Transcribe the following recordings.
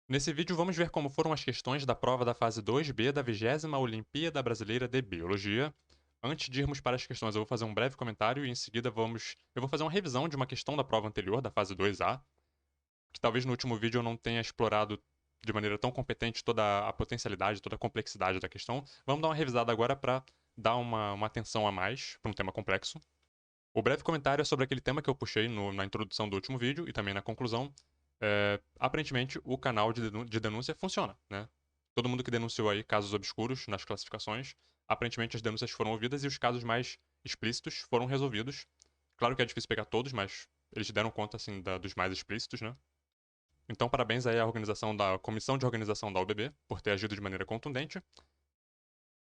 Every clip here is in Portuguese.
Nesse vídeo vamos ver como foram as questões da prova da fase 2B da 20ª Olimpíada Brasileira de Biologia. Antes de irmos para as questões, eu vou fazer um breve comentário e em seguida eu vou fazer uma revisão de uma questão da prova anterior, da fase 2A, que talvez no último vídeo eu não tenha explorado de maneira tão competente toda a potencialidade, toda a complexidade da questão. Vamos dar uma revisada agora para dar uma atenção a mais para um tema complexo. O breve comentário é sobre aquele tema que eu puxei na introdução do último vídeo e também na conclusão. Aparentemente, o canal de denúncia funciona, né? Todo mundo que denunciou aí casos obscuros nas classificações, aparentemente as denúncias foram ouvidas e os casos mais explícitos foram resolvidos. Claro que é difícil pegar todos, mas eles deram conta, assim, dos mais explícitos, né? Então, parabéns aí à organização da Comissão de Organização da UBB por ter agido de maneira contundente.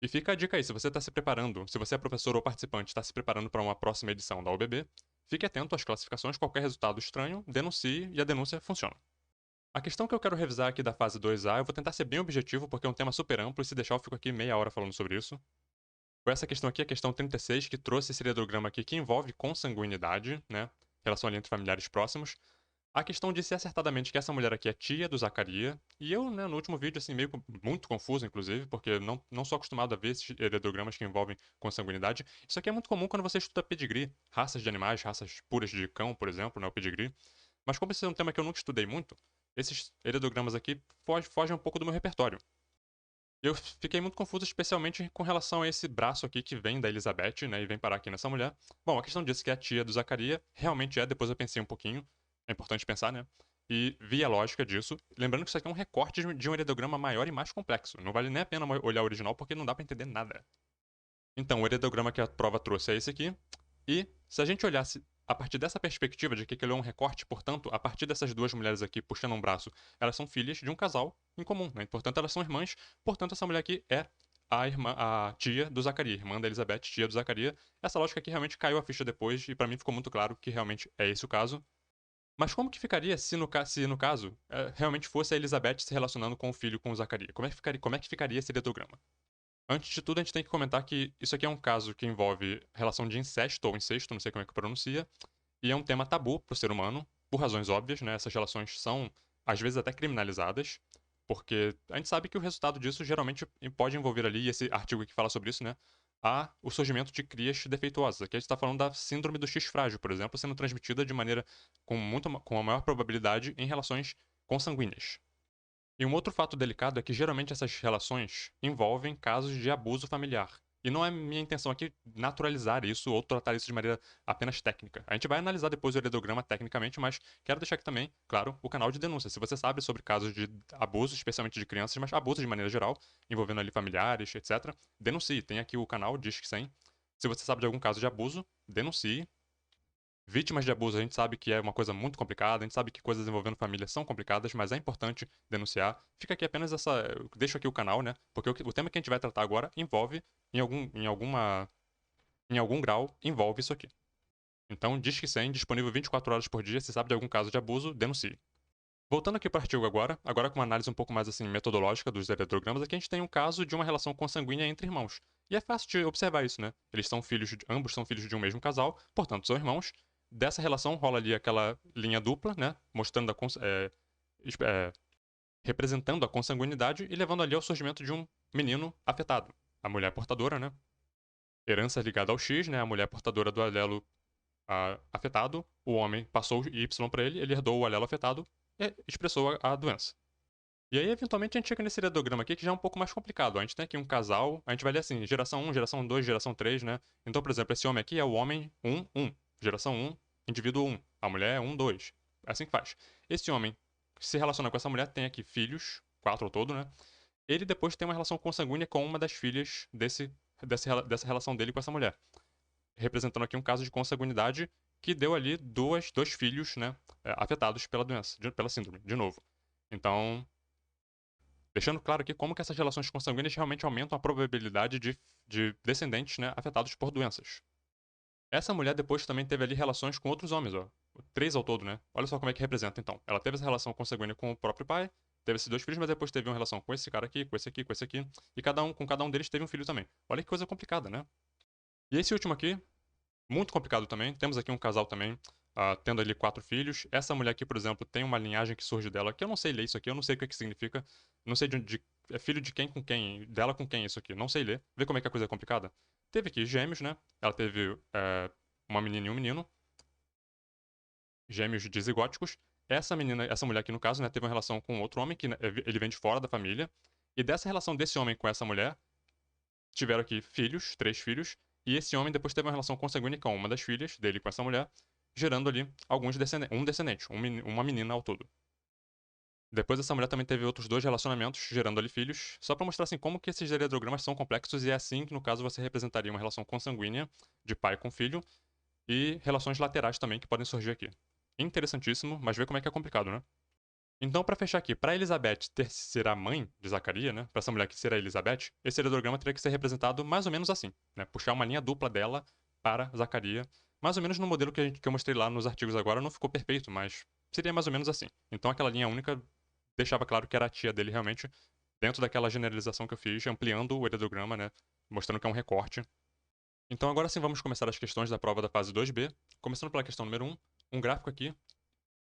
E fica a dica aí, se você está se preparando, se você é professor ou participante está se preparando para uma próxima edição da UBB, fique atento às classificações, qualquer resultado estranho, denuncie e a denúncia funciona. A questão que eu quero revisar aqui da fase 2A, eu vou tentar ser bem objetivo porque é um tema super amplo e se deixar eu fico aqui meia hora falando sobre isso. Foi essa questão aqui, a questão 36, que trouxe esse heredograma aqui que envolve consanguinidade, né? Relação ali entre familiares próximos. A questão disse acertadamente que essa mulher aqui é tia do Zacaria, e eu, né, no último vídeo, assim, meio muito confuso, inclusive, porque não sou acostumado a ver esses heredogramas que envolvem consanguinidade. Isso aqui é muito comum quando você estuda pedigree, raças de animais, raças puras de cão, por exemplo, né, o pedigree. Mas como esse é um tema que eu nunca estudei muito, esses heredogramas aqui fogem um pouco do meu repertório. E eu fiquei muito confuso, especialmente com relação a esse braço aqui que vem da Elizabeth, né, e vem parar aqui nessa mulher. Bom, a questão disso que é a tia do Zacaria, realmente é, depois eu pensei um pouquinho, é importante pensar, né, e vi a lógica disso, lembrando que isso aqui é um recorte de um heredograma maior e mais complexo. Não vale nem a pena olhar o original porque não dá pra entender nada. Então, o heredograma que a prova trouxe é esse aqui, e se a gente olhasse a partir dessa perspectiva de que aquilo é um recorte, portanto, a partir dessas duas mulheres aqui puxando um braço, elas são filhas de um casal em comum, né? Portanto, elas são irmãs, portanto, essa mulher aqui é a irmã, a tia do Zacaria, irmã da Elizabeth, tia do Zacaria. Essa lógica aqui realmente caiu a ficha depois e pra mim ficou muito claro que realmente é esse o caso. Mas como que ficaria se no caso realmente fosse a Elizabeth se relacionando com o filho com o Zacaria? Como é que ficaria esse heredograma? Antes de tudo, a gente tem que comentar que isso aqui é um caso que envolve relação de incesto ou incesto, não sei como é que pronuncia, e é um tema tabu para o ser humano, por razões óbvias, né? Essas relações são, às vezes, até criminalizadas, porque a gente sabe que o resultado disso geralmente pode envolver ali, e esse artigo que fala sobre isso, né? O surgimento de crias defeituosas. Aqui a gente está falando da síndrome do X frágil, por exemplo, sendo transmitida de maneira com a maior probabilidade em relações consanguíneas. E um outro fato delicado é que geralmente essas relações envolvem casos de abuso familiar. E não é minha intenção aqui naturalizar isso ou tratar isso de maneira apenas técnica. A gente vai analisar depois o heredograma tecnicamente, mas quero deixar aqui também, claro, o canal de denúncia. Se você sabe sobre casos de abuso, especialmente de crianças, mas abuso de maneira geral, envolvendo ali familiares, etc., denuncie. Tem aqui o canal Disque 100. Se você sabe de algum caso de abuso, denuncie. Vítimas de abuso, a gente sabe que é uma coisa muito complicada, a gente sabe que coisas envolvendo família são complicadas, mas é importante denunciar. Fica aqui apenas essa. Eu deixo aqui o canal, né? Porque o tema que a gente vai tratar agora envolve, em algum grau, envolve isso aqui. Então, Disque 100, disponível 24 horas por dia. Se sabe de algum caso de abuso, denuncie. Voltando aqui para o artigo agora com uma análise um pouco mais assim metodológica dos heredogramas, aqui a gente tem um caso de uma relação consanguínea entre irmãos. E é fácil de observar isso, né? Ambos são filhos de um mesmo casal, portanto são irmãos. Dessa relação rola ali aquela linha dupla, né? Mostrando representando a consanguinidade e levando ali ao surgimento de um menino afetado. A mulher portadora, né? Herança ligada ao X, né? A mulher portadora do alelo afetado, o homem passou o Y para ele, ele herdou o alelo afetado e expressou a doença. E aí, eventualmente, a gente chega nesse heredograma aqui que já é um pouco mais complicado. A gente tem aqui um casal, a gente vai ler assim, geração 1, geração 2, geração 3, né? Então, por exemplo, esse homem aqui é o homem 1, 1. Geração 1, indivíduo 1. A mulher é 1, 2. É assim que faz. Esse homem que se relaciona com essa mulher tem aqui filhos, 4 ao todo, né? Ele depois tem uma relação consanguínea com uma das filhas dessa relação dele com essa mulher. Representando aqui um caso de consanguinidade que deu ali dois filhos, né? Afetados pela doença, pela síndrome, de novo. Então, deixando claro aqui como que essas relações consanguíneas realmente aumentam a probabilidade de descendentes, né, afetados por doenças. Essa mulher depois também teve ali relações com outros homens, ó. 3 ao todo, né? Olha só como é que representa, então. Ela teve essa relação consanguínea com o próprio pai, teve esses 2 filhos, mas depois teve uma relação com esse cara aqui, com esse aqui, com esse aqui, e com cada um deles teve um filho também. Olha que coisa complicada, né? E esse último aqui, muito complicado também. Temos aqui um casal também. tendo ali 4 filhos. Essa mulher aqui, por exemplo, tem uma linhagem que surge dela, que eu não sei ler isso aqui, eu não sei o que que significa, não sei é filho de quem com quem, dela com quem isso aqui, não sei ler. Vê como é que a coisa é complicada. Teve aqui gêmeos, né? Ela teve uma menina e um menino, gêmeos dizigóticos. Essa menina, essa mulher aqui no caso, né, teve uma relação com outro homem que, né, ele vem de fora da família. E dessa relação desse homem com essa mulher, tiveram aqui filhos, 3 filhos, e esse homem depois teve uma relação consanguínea com uma das filhas dele com essa mulher, gerando ali um descendente, uma menina ao todo. Depois essa mulher também teve outros 2 relacionamentos, gerando ali filhos, só pra mostrar assim como que esses heterogramas são complexos e é assim que no caso você representaria uma relação consanguínea de pai com filho e relações laterais também que podem surgir aqui. Interessantíssimo, mas vê como é que é complicado, né? Então, para fechar aqui, para Elizabeth ser a mãe de Zacarias, né, para essa mulher que ser a Elizabeth, esse heredograma teria que ser representado mais ou menos assim, né, puxar uma linha dupla dela para Zacarias, mais ou menos no modelo que eu mostrei lá nos artigos agora, não ficou perfeito, mas seria mais ou menos assim. Então, aquela linha única deixava claro que era a tia dele realmente, dentro daquela generalização que eu fiz, ampliando o heredograma, né, mostrando que é um recorte. Então, agora sim, vamos começar as questões da prova da fase 2B, começando pela questão número 1, um gráfico aqui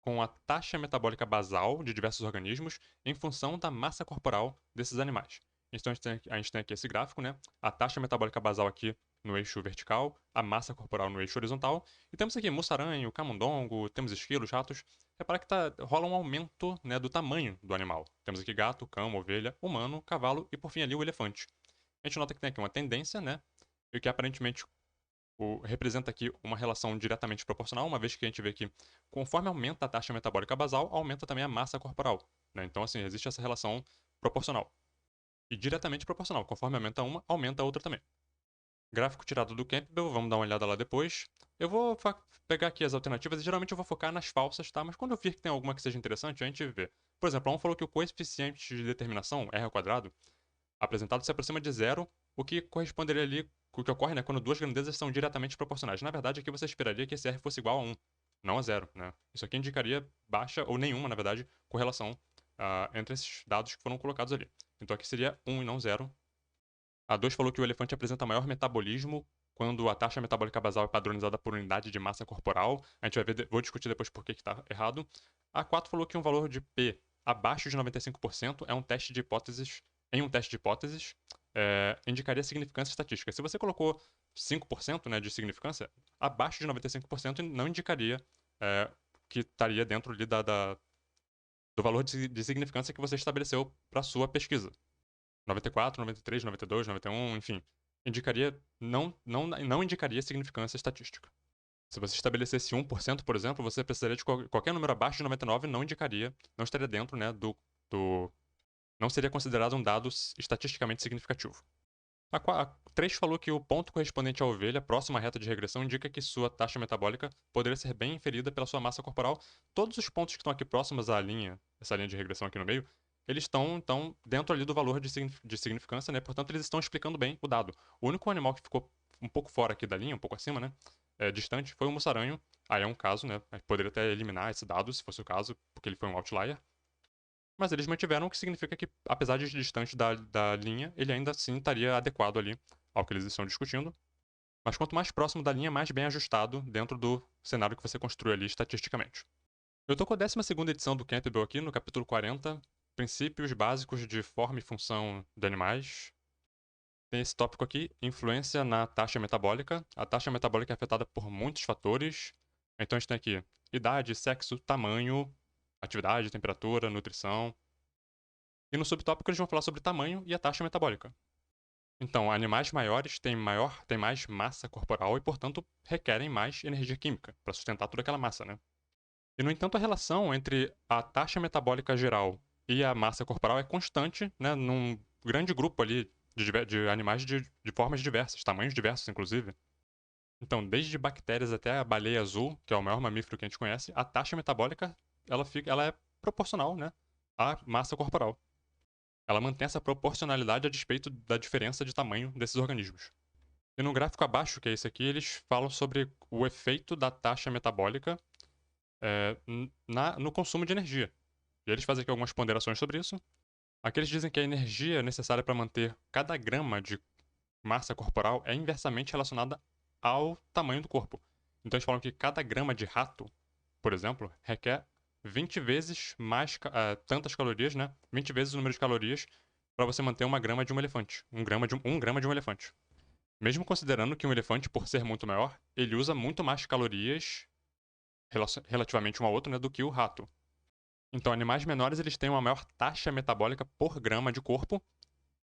com a taxa metabólica basal de diversos organismos em função da massa corporal desses animais. Então a gente tem aqui esse gráfico, né? A taxa metabólica basal aqui no eixo vertical, a massa corporal no eixo horizontal, e temos aqui mussaranho, camundongo, temos esquilos, ratos. Repara que rola um aumento, né, do tamanho do animal. Temos aqui gato, cão, ovelha, humano, cavalo e por fim ali o elefante. A gente nota que tem aqui uma tendência, né? E que aparentemente representa aqui uma relação diretamente proporcional, uma vez que a gente vê que conforme aumenta a taxa metabólica basal, aumenta também a massa corporal. Né? Então, assim, existe essa relação proporcional. E diretamente proporcional. Conforme aumenta uma, aumenta a outra também. Gráfico tirado do Campbell, vamos dar uma olhada lá depois. Eu vou pegar aqui as alternativas e geralmente eu vou focar nas falsas, tá? Mas quando eu vir que tem alguma que seja interessante, a gente vê. Por exemplo, um falou que o coeficiente de determinação, r ao quadrado, apresentado se aproxima de zero, o que corresponderia ali com o que ocorre, né, quando duas grandezas são diretamente proporcionais. Na verdade, aqui você esperaria que esse R fosse igual a 1, não a 0, né? Isso aqui indicaria baixa ou nenhuma, na verdade, correlação entre esses dados que foram colocados ali. Então aqui seria 1 e não 0. A 2 falou que o elefante apresenta maior metabolismo quando a taxa metabólica basal é padronizada por unidade de massa corporal. A gente vai ver, vou discutir depois por que está errado. A 4 falou que um valor de P abaixo de 95% é um teste de hipóteses. Em um teste de hipóteses, indicaria significância estatística. Se você colocou 5%, né, de significância, abaixo de 95% não indicaria que estaria dentro ali do valor de significância que você estabeleceu para sua pesquisa. 94, 93, 92, 91, enfim, não indicaria significância estatística. Se você estabelecesse 1%, por exemplo, você precisaria de qualquer número abaixo de 99, não indicaria, não estaria dentro, né, não seria considerado um dado estatisticamente significativo. A 3 falou que o ponto correspondente à ovelha, próximo à reta de regressão, indica que sua taxa metabólica poderia ser bem inferida pela sua massa corporal. Todos os pontos que estão aqui próximos à linha, essa linha de regressão aqui no meio, eles estão, então, dentro ali do valor de significância, né? Portanto, eles estão explicando bem o dado. O único animal que ficou um pouco fora aqui da linha, um pouco acima, né? Distante, foi o mussaranho. Aí é um caso, né? A gente poderia até eliminar esse dado, se fosse o caso, porque ele foi um outlier. Mas eles mantiveram, o que significa que, apesar de distante da linha, ele ainda assim estaria adequado ali ao que eles estão discutindo. Mas quanto mais próximo da linha, mais bem ajustado dentro do cenário que você construiu ali estatisticamente. Eu estou com a 12ª edição do Campbell aqui, no capítulo 40, Princípios Básicos de Forma e Função de Animais. Tem esse tópico aqui, influência na taxa metabólica. A taxa metabólica é afetada por muitos fatores. Então a gente tem aqui idade, sexo, tamanho, atividade, temperatura, nutrição. E no subtópico eles vão falar sobre tamanho e a taxa metabólica. Então, animais maiores têm mais massa corporal e, portanto, requerem mais energia química para sustentar toda aquela massa, né? E, no entanto, a relação entre a taxa metabólica geral e a massa corporal é constante, né, num grande grupo ali de animais de formas diversas, tamanhos diversos, inclusive. Então, desde bactérias até a baleia azul, que é o maior mamífero que a gente conhece, a taxa metabólica ela é proporcional, né, à massa corporal. Ela mantém essa proporcionalidade a despeito da diferença de tamanho desses organismos. E no gráfico abaixo, que é esse aqui, eles falam sobre o efeito da taxa metabólica no consumo de energia. E eles fazem aqui algumas ponderações sobre isso. Aqui eles dizem que a energia necessária para manter cada grama de massa corporal é inversamente relacionada ao tamanho do corpo. Então eles falam que cada grama de rato por exemplo, requer 20 vezes mais tantas calorias, né? 20 vezes o número de calorias para você manter uma grama de um elefante. Um grama de um elefante. Mesmo considerando que um elefante, por ser muito maior, ele usa muito mais calorias relativamente um ao outro, né, do que o rato. Então, animais menores eles têm uma maior taxa metabólica por grama de corpo,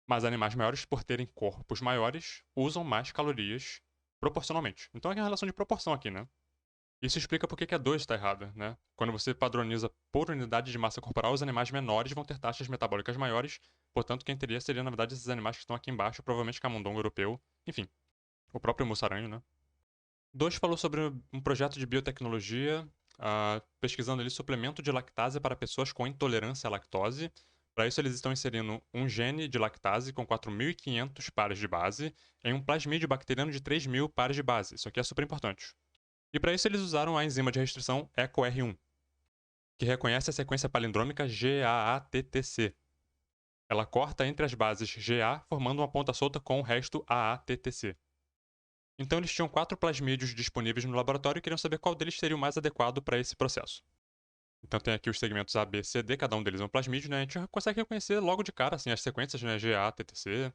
mas animais maiores, por terem corpos maiores, usam mais calorias proporcionalmente. Então, é uma relação de proporção aqui, né? Isso explica por que a 2 está errada, né? Quando você padroniza por unidade de massa corporal, os animais menores vão ter taxas metabólicas maiores, portanto, quem teria seria, na verdade, esses animais que estão aqui embaixo, provavelmente camundongo europeu, enfim, o próprio mussaranho, né? 2 falou sobre um projeto de biotecnologia, pesquisando ali suplemento de lactase para pessoas com intolerância à lactose. Para isso, eles estão inserindo um gene de lactase com 4.500 pares de base em um plasmídio bacteriano de 3.000 pares de base. Isso aqui é super importante. E para isso, eles usaram a enzima de restrição EcoR1, que reconhece a sequência palindrômica GAATTC. Ela corta entre as bases GA, formando uma ponta solta com o resto AATTC. Então eles tinham 4 plasmídios disponíveis no laboratório e queriam saber qual deles seria o mais adequado para esse processo. Então tem aqui os segmentos A, B, C, D, cada um deles é um plasmídio, né? A gente consegue reconhecer logo de cara assim, as sequências, né? GA, TTC,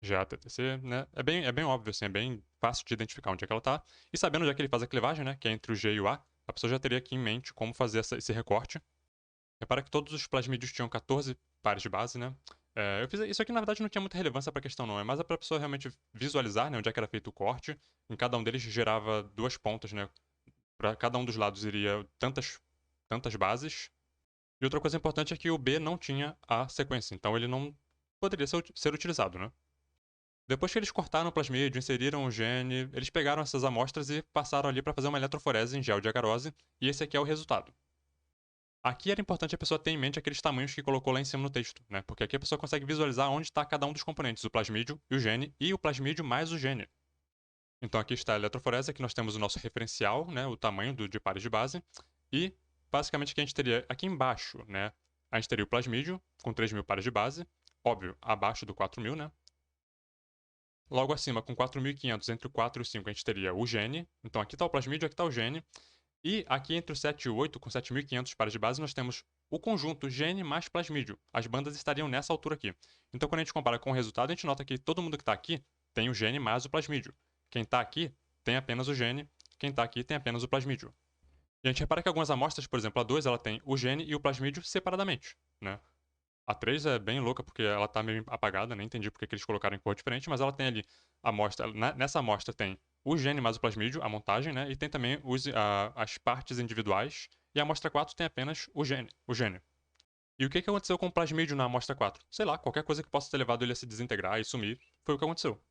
GA, TTC, né? É bem óbvio, assim, é bem fácil de identificar onde é que ela está. E sabendo onde é que ele faz a clivagem, né? Que é entre o G e o A pessoa já teria aqui em mente como fazer esse recorte. Repara que todos os plasmídios tinham 14 pares de base, né? Eu fiz isso aqui, na verdade, não tinha muita relevância para a questão, não. É mais para a pessoa realmente visualizar, né, onde é que era feito o corte. Em cada um deles gerava 2 pontas, né? Para cada um dos lados iria tantas bases. E outra coisa importante é que o B não tinha a sequência, então ele não poderia ser utilizado, né? Depois que eles cortaram o plasmídio, inseriram o gene, eles pegaram essas amostras e passaram ali para fazer uma eletroforese em gel de agarose, e esse aqui é o resultado. Aqui era importante a pessoa ter em mente aqueles tamanhos que colocou lá em cima no texto, né? Porque aqui a pessoa consegue visualizar onde está cada um dos componentes, o plasmídio e o gene, e o plasmídio mais o gene. Então aqui está a eletroforese, aqui nós temos o nosso referencial, né? O tamanho de pares de base, e basicamente o que a gente teria aqui embaixo, né? A gente teria o plasmídio com 3.000 pares de base, óbvio, abaixo do 4.000, né? Logo acima, com 4.500, entre o 4 e o 5, a gente teria o gene. Então aqui está o plasmídio, aqui está o gene. E aqui entre o 7 e o 8, com 7.500 pares de base, nós temos o conjunto gene mais plasmídio. As bandas estariam nessa altura aqui. Então, quando a gente compara com o resultado, a gente nota que todo mundo que está aqui tem o gene mais o plasmídio. Quem está aqui tem apenas o gene, quem está aqui tem apenas o plasmídio. E a gente repara que algumas amostras, por exemplo, a 2, ela tem o gene e o plasmídio separadamente, né? A 3 é bem louca porque ela tá meio apagada, nem entendi porque que eles colocaram em cor diferente, mas ela tem ali a amostra, nessa amostra tem o gene mais o plasmídio, a montagem, né? E tem também as partes individuais. E a amostra 4 tem apenas o gene, o gene. E o que aconteceu com o plasmídio na amostra 4? Sei lá, qualquer coisa que possa ter levado ele a se desintegrar e sumir, foi o que aconteceu.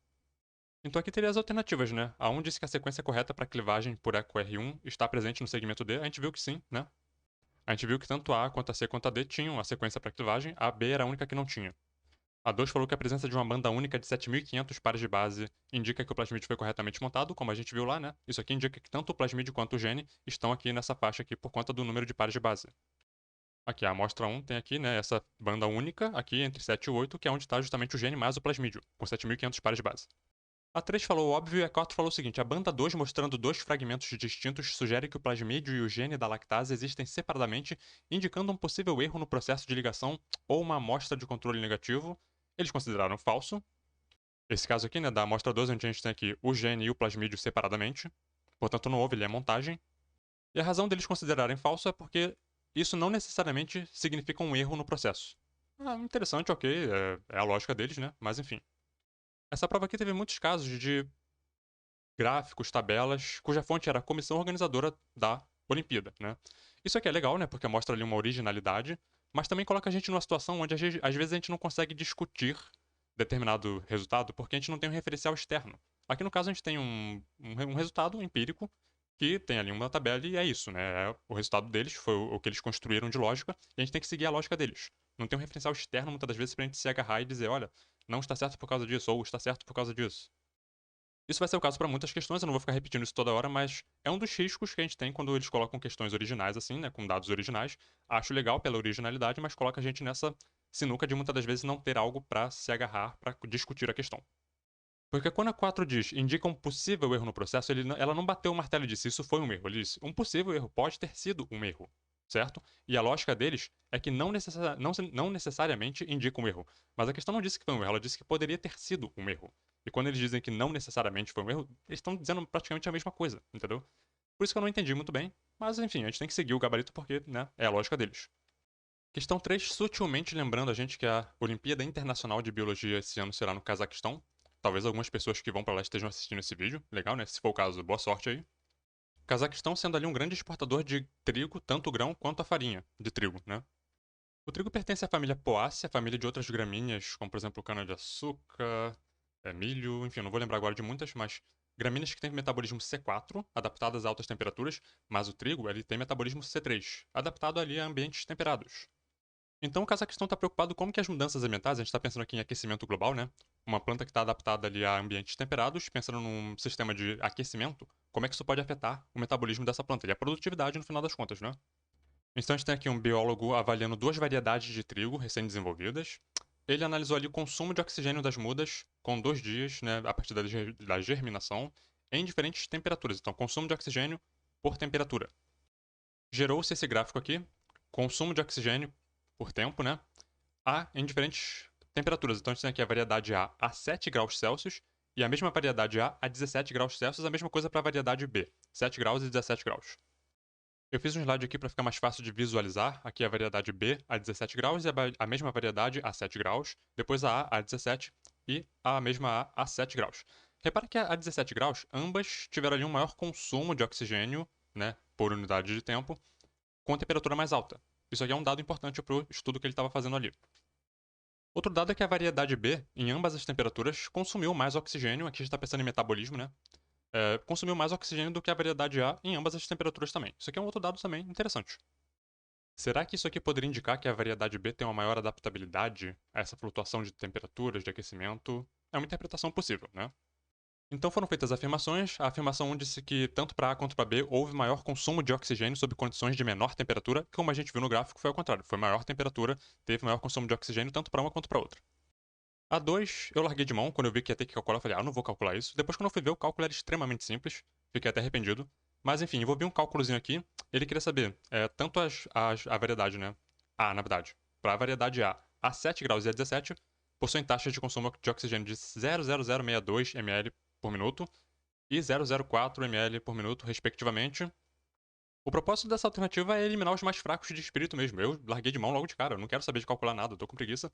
Então aqui teria as alternativas, né? A 1 disse que a sequência correta para clivagem por EcoR1 está presente no segmento D, a gente viu que sim, né? A gente viu que tanto a quanto a C quanto a D tinham a sequência para clivagem, a B era a única que não tinha. A 2 falou que a presença de uma banda única de 7.500 pares de base indica que o plasmídio foi corretamente montado, como a gente viu lá, né? Isso aqui indica que tanto o plasmídio quanto o gene estão aqui nessa faixa aqui por conta do número de pares de base. Aqui, a amostra 1 tem aqui, né, essa banda única, aqui entre 7 e 8, que é onde está justamente o gene mais o plasmídio, com 7.500 pares de base. A 3 falou o óbvio e a 4 falou o seguinte: a banda 2, mostrando 2 fragmentos distintos, sugere que o plasmídio e o gene da lactase existem separadamente, indicando um possível erro no processo de ligação ou uma amostra de controle negativo. Eles consideraram falso. Esse caso aqui, né, da amostra 2, onde a gente tem aqui o gene e o plasmídio separadamente. Portanto, não houve ali a montagem. E a razão deles considerarem falso é porque isso não necessariamente significa um erro no processo. Interessante, ok, é a lógica deles, né? Mas enfim. Essa prova aqui teve muitos casos de gráficos, tabelas, cuja fonte era a comissão organizadora da Olimpíada, né? Isso aqui é legal, né? Porque mostra ali uma originalidade, mas também coloca a gente numa situação onde às vezes a gente não consegue discutir determinado resultado porque a gente não tem um referencial externo. Aqui no caso a gente tem um resultado empírico que tem ali uma tabela e é isso, né? O resultado deles foi o que eles construíram de lógica e a gente tem que seguir a lógica deles. Não tem um referencial externo muitas das vezes pra gente se agarrar e dizer, olha, não está certo por causa disso ou está certo por causa disso. Isso vai ser o caso para muitas questões, eu não vou ficar repetindo isso toda hora, mas é um dos riscos que a gente tem quando eles colocam questões originais assim, né, com dados originais. Acho legal pela originalidade, mas coloca a gente nessa sinuca de muitas das vezes não ter algo para se agarrar para discutir a questão. Porque quando a 4 diz indica um possível erro no processo, ela não bateu o martelo e disse isso foi um erro. Ele disse um possível erro pode ter sido um erro, certo? E a lógica deles é que não necessariamente indica um erro. Mas a questão não disse que foi um erro, ela disse que poderia ter sido um erro. E quando eles dizem que não necessariamente foi um erro, eles estão dizendo praticamente a mesma coisa, entendeu? Por isso que eu não entendi muito bem. Mas enfim, a gente tem que seguir o gabarito porque, né, é a lógica deles. Questão 3, sutilmente lembrando a gente que a Olimpíada Internacional de Biologia esse ano será no Cazaquistão. Talvez algumas pessoas que vão pra lá estejam assistindo esse vídeo. Legal, né? Se for o caso, boa sorte aí. Cazaquistão sendo ali um grande exportador de trigo, tanto o grão quanto a farinha de trigo, né? O trigo pertence à família Poaceae, a família de outras gramíneas, como por exemplo cana-de-açúcar, milho, enfim, não vou lembrar agora de muitas, mas gramíneas que têm metabolismo C4, adaptadas a altas temperaturas, mas o trigo ele tem metabolismo C3, adaptado ali a ambientes temperados. Então o Cazaquistão está preocupado como que as mudanças ambientais, a gente está pensando aqui em aquecimento global, né? Uma planta que está adaptada ali a ambientes temperados, pensando num sistema de aquecimento, como é que isso pode afetar o metabolismo dessa planta e a produtividade no final das contas, né? Então a gente tem aqui um biólogo avaliando duas variedades de trigo recém-desenvolvidas. Ele analisou ali o consumo de oxigênio das mudas com 2 dias, né, a partir da germinação, em diferentes temperaturas. Então, consumo de oxigênio por temperatura. Gerou-se esse gráfico aqui, consumo de oxigênio por tempo, né? Em diferentes temperaturas. Então a gente tem aqui a variedade A 7 graus Celsius e a mesma variedade A 17 graus Celsius, a mesma coisa para a variedade B, 7 graus e 17 graus. Eu fiz um slide aqui para ficar mais fácil de visualizar. Aqui a variedade B a 17 graus e a mesma variedade a 7 graus, depois a 17 e a mesma A 7 graus. Repara que a 17 graus, ambas tiveram ali um maior consumo de oxigênio, né, por unidade de tempo, com temperatura mais alta. Isso aqui é um dado importante para o estudo que ele estava fazendo ali. Outro dado é que a variedade B, em ambas as temperaturas, consumiu mais oxigênio, aqui a gente está pensando em metabolismo, né? Consumiu mais oxigênio do que a variedade A em ambas as temperaturas também. Isso aqui é um outro dado também interessante. Será que isso aqui poderia indicar que a variedade B tem uma maior adaptabilidade a essa flutuação de temperaturas, de aquecimento? É uma interpretação possível, né? Então foram feitas afirmações. A afirmação 1 disse que tanto para A quanto para B houve maior consumo de oxigênio sob condições de menor temperatura, que como a gente viu no gráfico foi ao contrário, foi maior temperatura, teve maior consumo de oxigênio tanto para uma quanto para outra. A 2 eu larguei de mão, quando eu vi que ia ter que calcular, eu falei, não vou calcular isso. Depois quando eu fui ver, o cálculo era extremamente simples, fiquei até arrependido. Mas enfim, envolvi um cálculozinho aqui, ele queria saber tanto a variedade, né? Na verdade, para a variedade A 7 graus e a 17, possuem taxas de consumo de oxigênio de 0,0062 ml por minuto e 0,04 ml por minuto, respectivamente. O propósito dessa alternativa é eliminar os mais fracos de espírito mesmo. Eu larguei de mão logo de cara, eu não quero saber de calcular nada, eu tô com preguiça.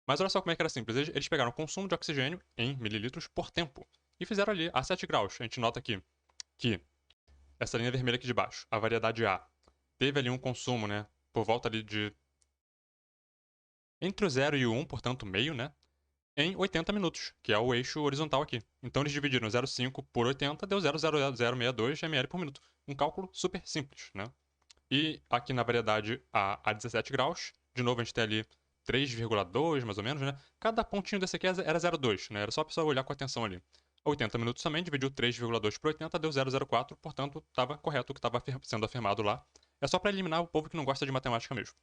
Mas olha só como é que era simples. Eles pegaram o consumo de oxigênio em mililitros por tempo e fizeram ali a 7 graus. A gente nota aqui que essa linha vermelha aqui de baixo, a variedade A, teve ali um consumo, né, por volta ali de entre o 0 e o 1, portanto meio, né, em 80 minutos, que é o eixo horizontal aqui. Então eles dividiram 0,5 por 80, deu 0,0062 ml por minuto. Um cálculo super simples, né? E aqui na variedade a 17 graus, de novo a gente tem ali 3,2 mais ou menos, né? Cada pontinho desse aqui era 0,2, né? Era só a pessoa olhar com atenção ali. 80 minutos também, dividiu 3,2 por 80, deu 0,04, portanto estava correto o que estava sendo afirmado lá. É só para eliminar o povo que não gosta de matemática mesmo.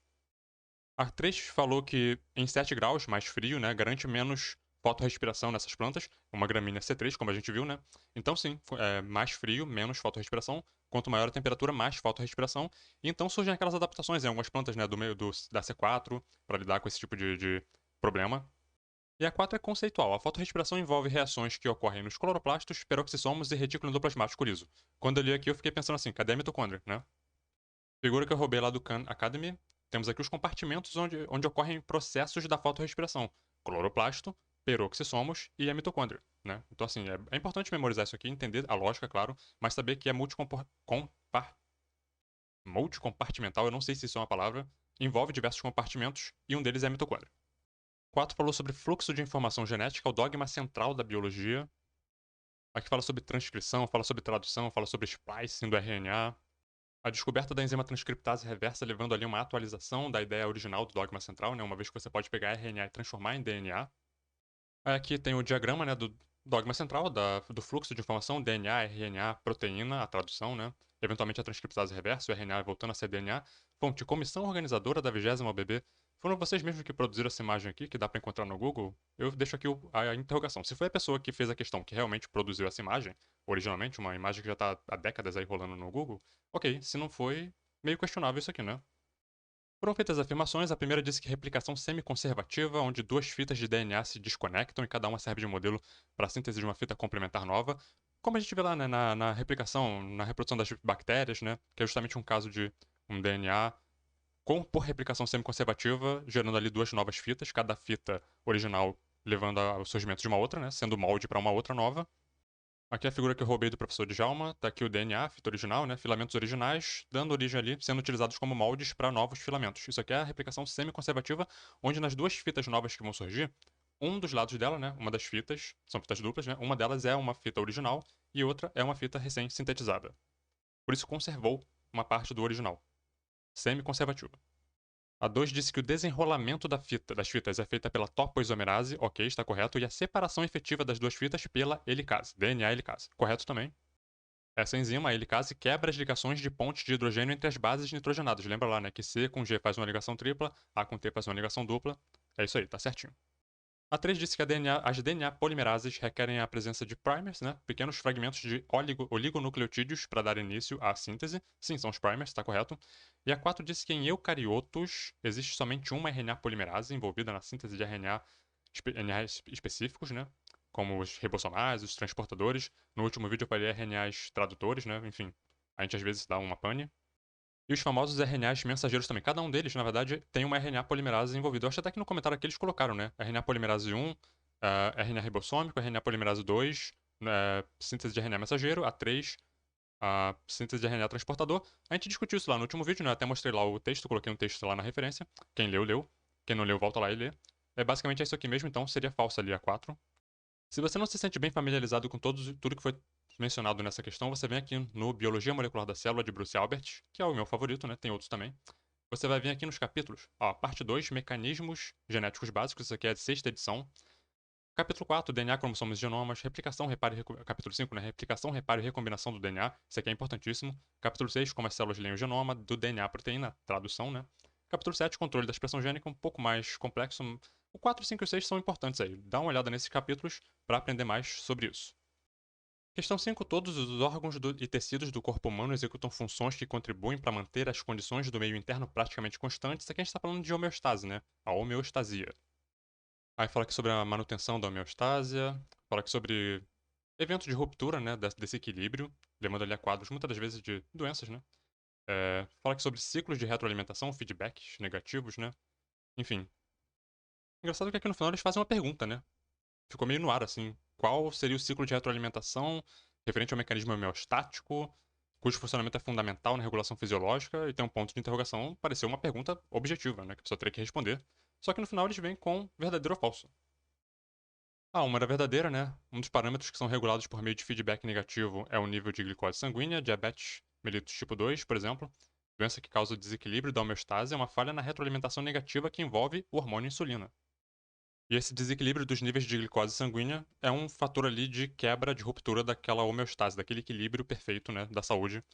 A 3 falou que em 7 graus, mais frio, né, garante menos fotorrespiração nessas plantas, uma gramínea C3, como a gente viu, né? Então sim, mais frio, menos fotorrespiração. Quanto maior a temperatura, mais fotorrespiração. E então surgem aquelas adaptações em algumas plantas, né, do meio da C4, para lidar com esse tipo de problema. E a 4 é conceitual. A fotorrespiração envolve reações que ocorrem nos cloroplastos, peroxissomos e retículo endoplasmático liso. Quando eu li aqui, eu fiquei pensando assim, cadê a mitocôndria, né? Figura que eu roubei lá do Khan Academy. Temos aqui os compartimentos onde ocorrem processos da fotorrespiração: cloroplasto, peroxissomos e a mitocôndria, né? Então, assim, é importante memorizar isso aqui, entender a lógica, claro, mas saber que é multicompartimental, eu não sei se isso é uma palavra, envolve diversos compartimentos e um deles é a mitocôndria. 4 falou sobre fluxo de informação genética, o dogma central da biologia. Aqui fala sobre transcrição, fala sobre tradução, fala sobre splicing do RNA. A descoberta da enzima transcriptase reversa levando ali uma atualização da ideia original do dogma central, né? Uma vez que você pode pegar RNA e transformar em DNA. Aqui tem o diagrama, né, do dogma central, do fluxo de informação, DNA, RNA, proteína, a tradução, né? Eventualmente a transcriptase reversa, o RNA voltando a ser DNA. Fonte: Comissão Organizadora da 20ª OBB. Foram vocês mesmos que produziram essa imagem aqui, que dá pra encontrar no Google? Eu deixo aqui a interrogação. Se foi a pessoa que fez a questão que realmente produziu essa imagem, originalmente, uma imagem que já tá há décadas aí rolando no Google, ok. Se não foi, meio questionável isso aqui, né? Foram feitas afirmações. A primeira disse que replicação semi-conservativa, onde duas fitas de DNA se desconectam e cada uma serve de modelo para a síntese de uma fita complementar nova. Como a gente vê lá, né, na replicação, na reprodução das bactérias, né, que é justamente um caso de um DNA por replicação semi-conservativa, gerando ali duas novas fitas, cada fita original levando ao surgimento de uma outra, né, sendo molde para uma outra nova. Aqui é a figura que eu roubei do professor Djalma, tá aqui o DNA, fita original, né, filamentos originais, dando origem ali, sendo utilizados como moldes para novos filamentos. Isso aqui é a replicação semi-conservativa, onde nas duas fitas novas que vão surgir, um dos lados dela, né, uma das fitas, são fitas duplas, né, uma delas é uma fita original e outra é uma fita recém-sintetizada. Por isso conservou uma parte do original. Semi-conservativa. A 2 disse que o desenrolamento das fitas é feita pela topoisomerase, ok, está correto, e a separação efetiva das duas fitas pela helicase, DNA helicase, correto também. Essa enzima, a helicase, quebra as ligações de pontes de hidrogênio entre as bases nitrogenadas. Lembra lá, né, que C com G faz uma ligação tripla, A com T faz uma ligação dupla. É isso aí, tá certinho. A 3 disse que as DNA polimerases requerem a presença de primers, né, pequenos fragmentos de oligonucleotídeos para dar início à síntese. Sim, são os primers, está correto. E a 4 disse que em eucariotos existe somente uma RNA polimerase envolvida na síntese de RNA específicos, né, como os ribossomais, os transportadores. No último vídeo eu falei RNAs tradutores, né, enfim, a gente às vezes dá uma pane. E os famosos RNAs mensageiros também. Cada um deles, na verdade, tem uma RNA polimerase envolvida. Eu acho até que no comentário aqui eles colocaram, né? RNA polimerase 1, RNA ribossômico, RNA polimerase 2, síntese de RNA mensageiro, a 3, a síntese de RNA transportador. A gente discutiu isso lá no último vídeo, né? Eu até mostrei lá o texto, coloquei um texto lá na referência. Quem leu, leu. Quem não leu, volta lá e lê. É basicamente isso aqui mesmo, então seria falsa ali a 4. Se você não se sente bem familiarizado com tudo que foi mencionado nessa questão, você vem aqui no Biologia Molecular da Célula de Bruce Albert, que é o meu favorito, né? Tem outros também. Você vai vir aqui nos capítulos. Ó, parte 2, Mecanismos Genéticos Básicos, isso aqui é a sexta edição. Capítulo 4, DNA, cromossomos e genomas. Replicação, reparo e capítulo 5, né? Replicação, reparo e recombinação do DNA. Isso aqui é importantíssimo. Capítulo 6, como as células leem o genoma, do DNA à proteína, tradução, né? Capítulo 7, controle da expressão gênica, um pouco mais complexo. O 4, 5 e 6 são importantes aí. Dá uma olhada nesses capítulos para aprender mais sobre isso. Questão 5. Todos os órgãos e tecidos do corpo humano executam funções que contribuem para manter as condições do meio interno praticamente constantes. Aqui a gente está falando de homeostase, né? A homeostasia. Aí fala aqui sobre a manutenção da homeostásia, fala aqui sobre eventos de ruptura, né, desse equilíbrio, levando ali a quadros muitas das vezes de doenças, né? Fala aqui sobre ciclos de retroalimentação, feedbacks negativos, né? Enfim. Engraçado que aqui no final eles fazem uma pergunta, né? Ficou meio no ar, assim. Qual seria o ciclo de retroalimentação referente ao mecanismo homeostático, cujo funcionamento é fundamental na regulação fisiológica, e tem um ponto de interrogação, pareceu uma pergunta objetiva, né, que a pessoa teria que responder. Só que no final eles vêm com verdadeiro ou falso. Uma era verdadeira, né? Um dos parâmetros que são regulados por meio de feedback negativo é o nível de glicose sanguínea, diabetes mellitus tipo 2, por exemplo. Doença que causa o desequilíbrio da homeostase é uma falha na retroalimentação negativa que envolve o hormônio insulina. E esse desequilíbrio dos níveis de glicose sanguínea é um fator ali de quebra, de ruptura daquela homeostase, daquele equilíbrio perfeito, né, da saúde.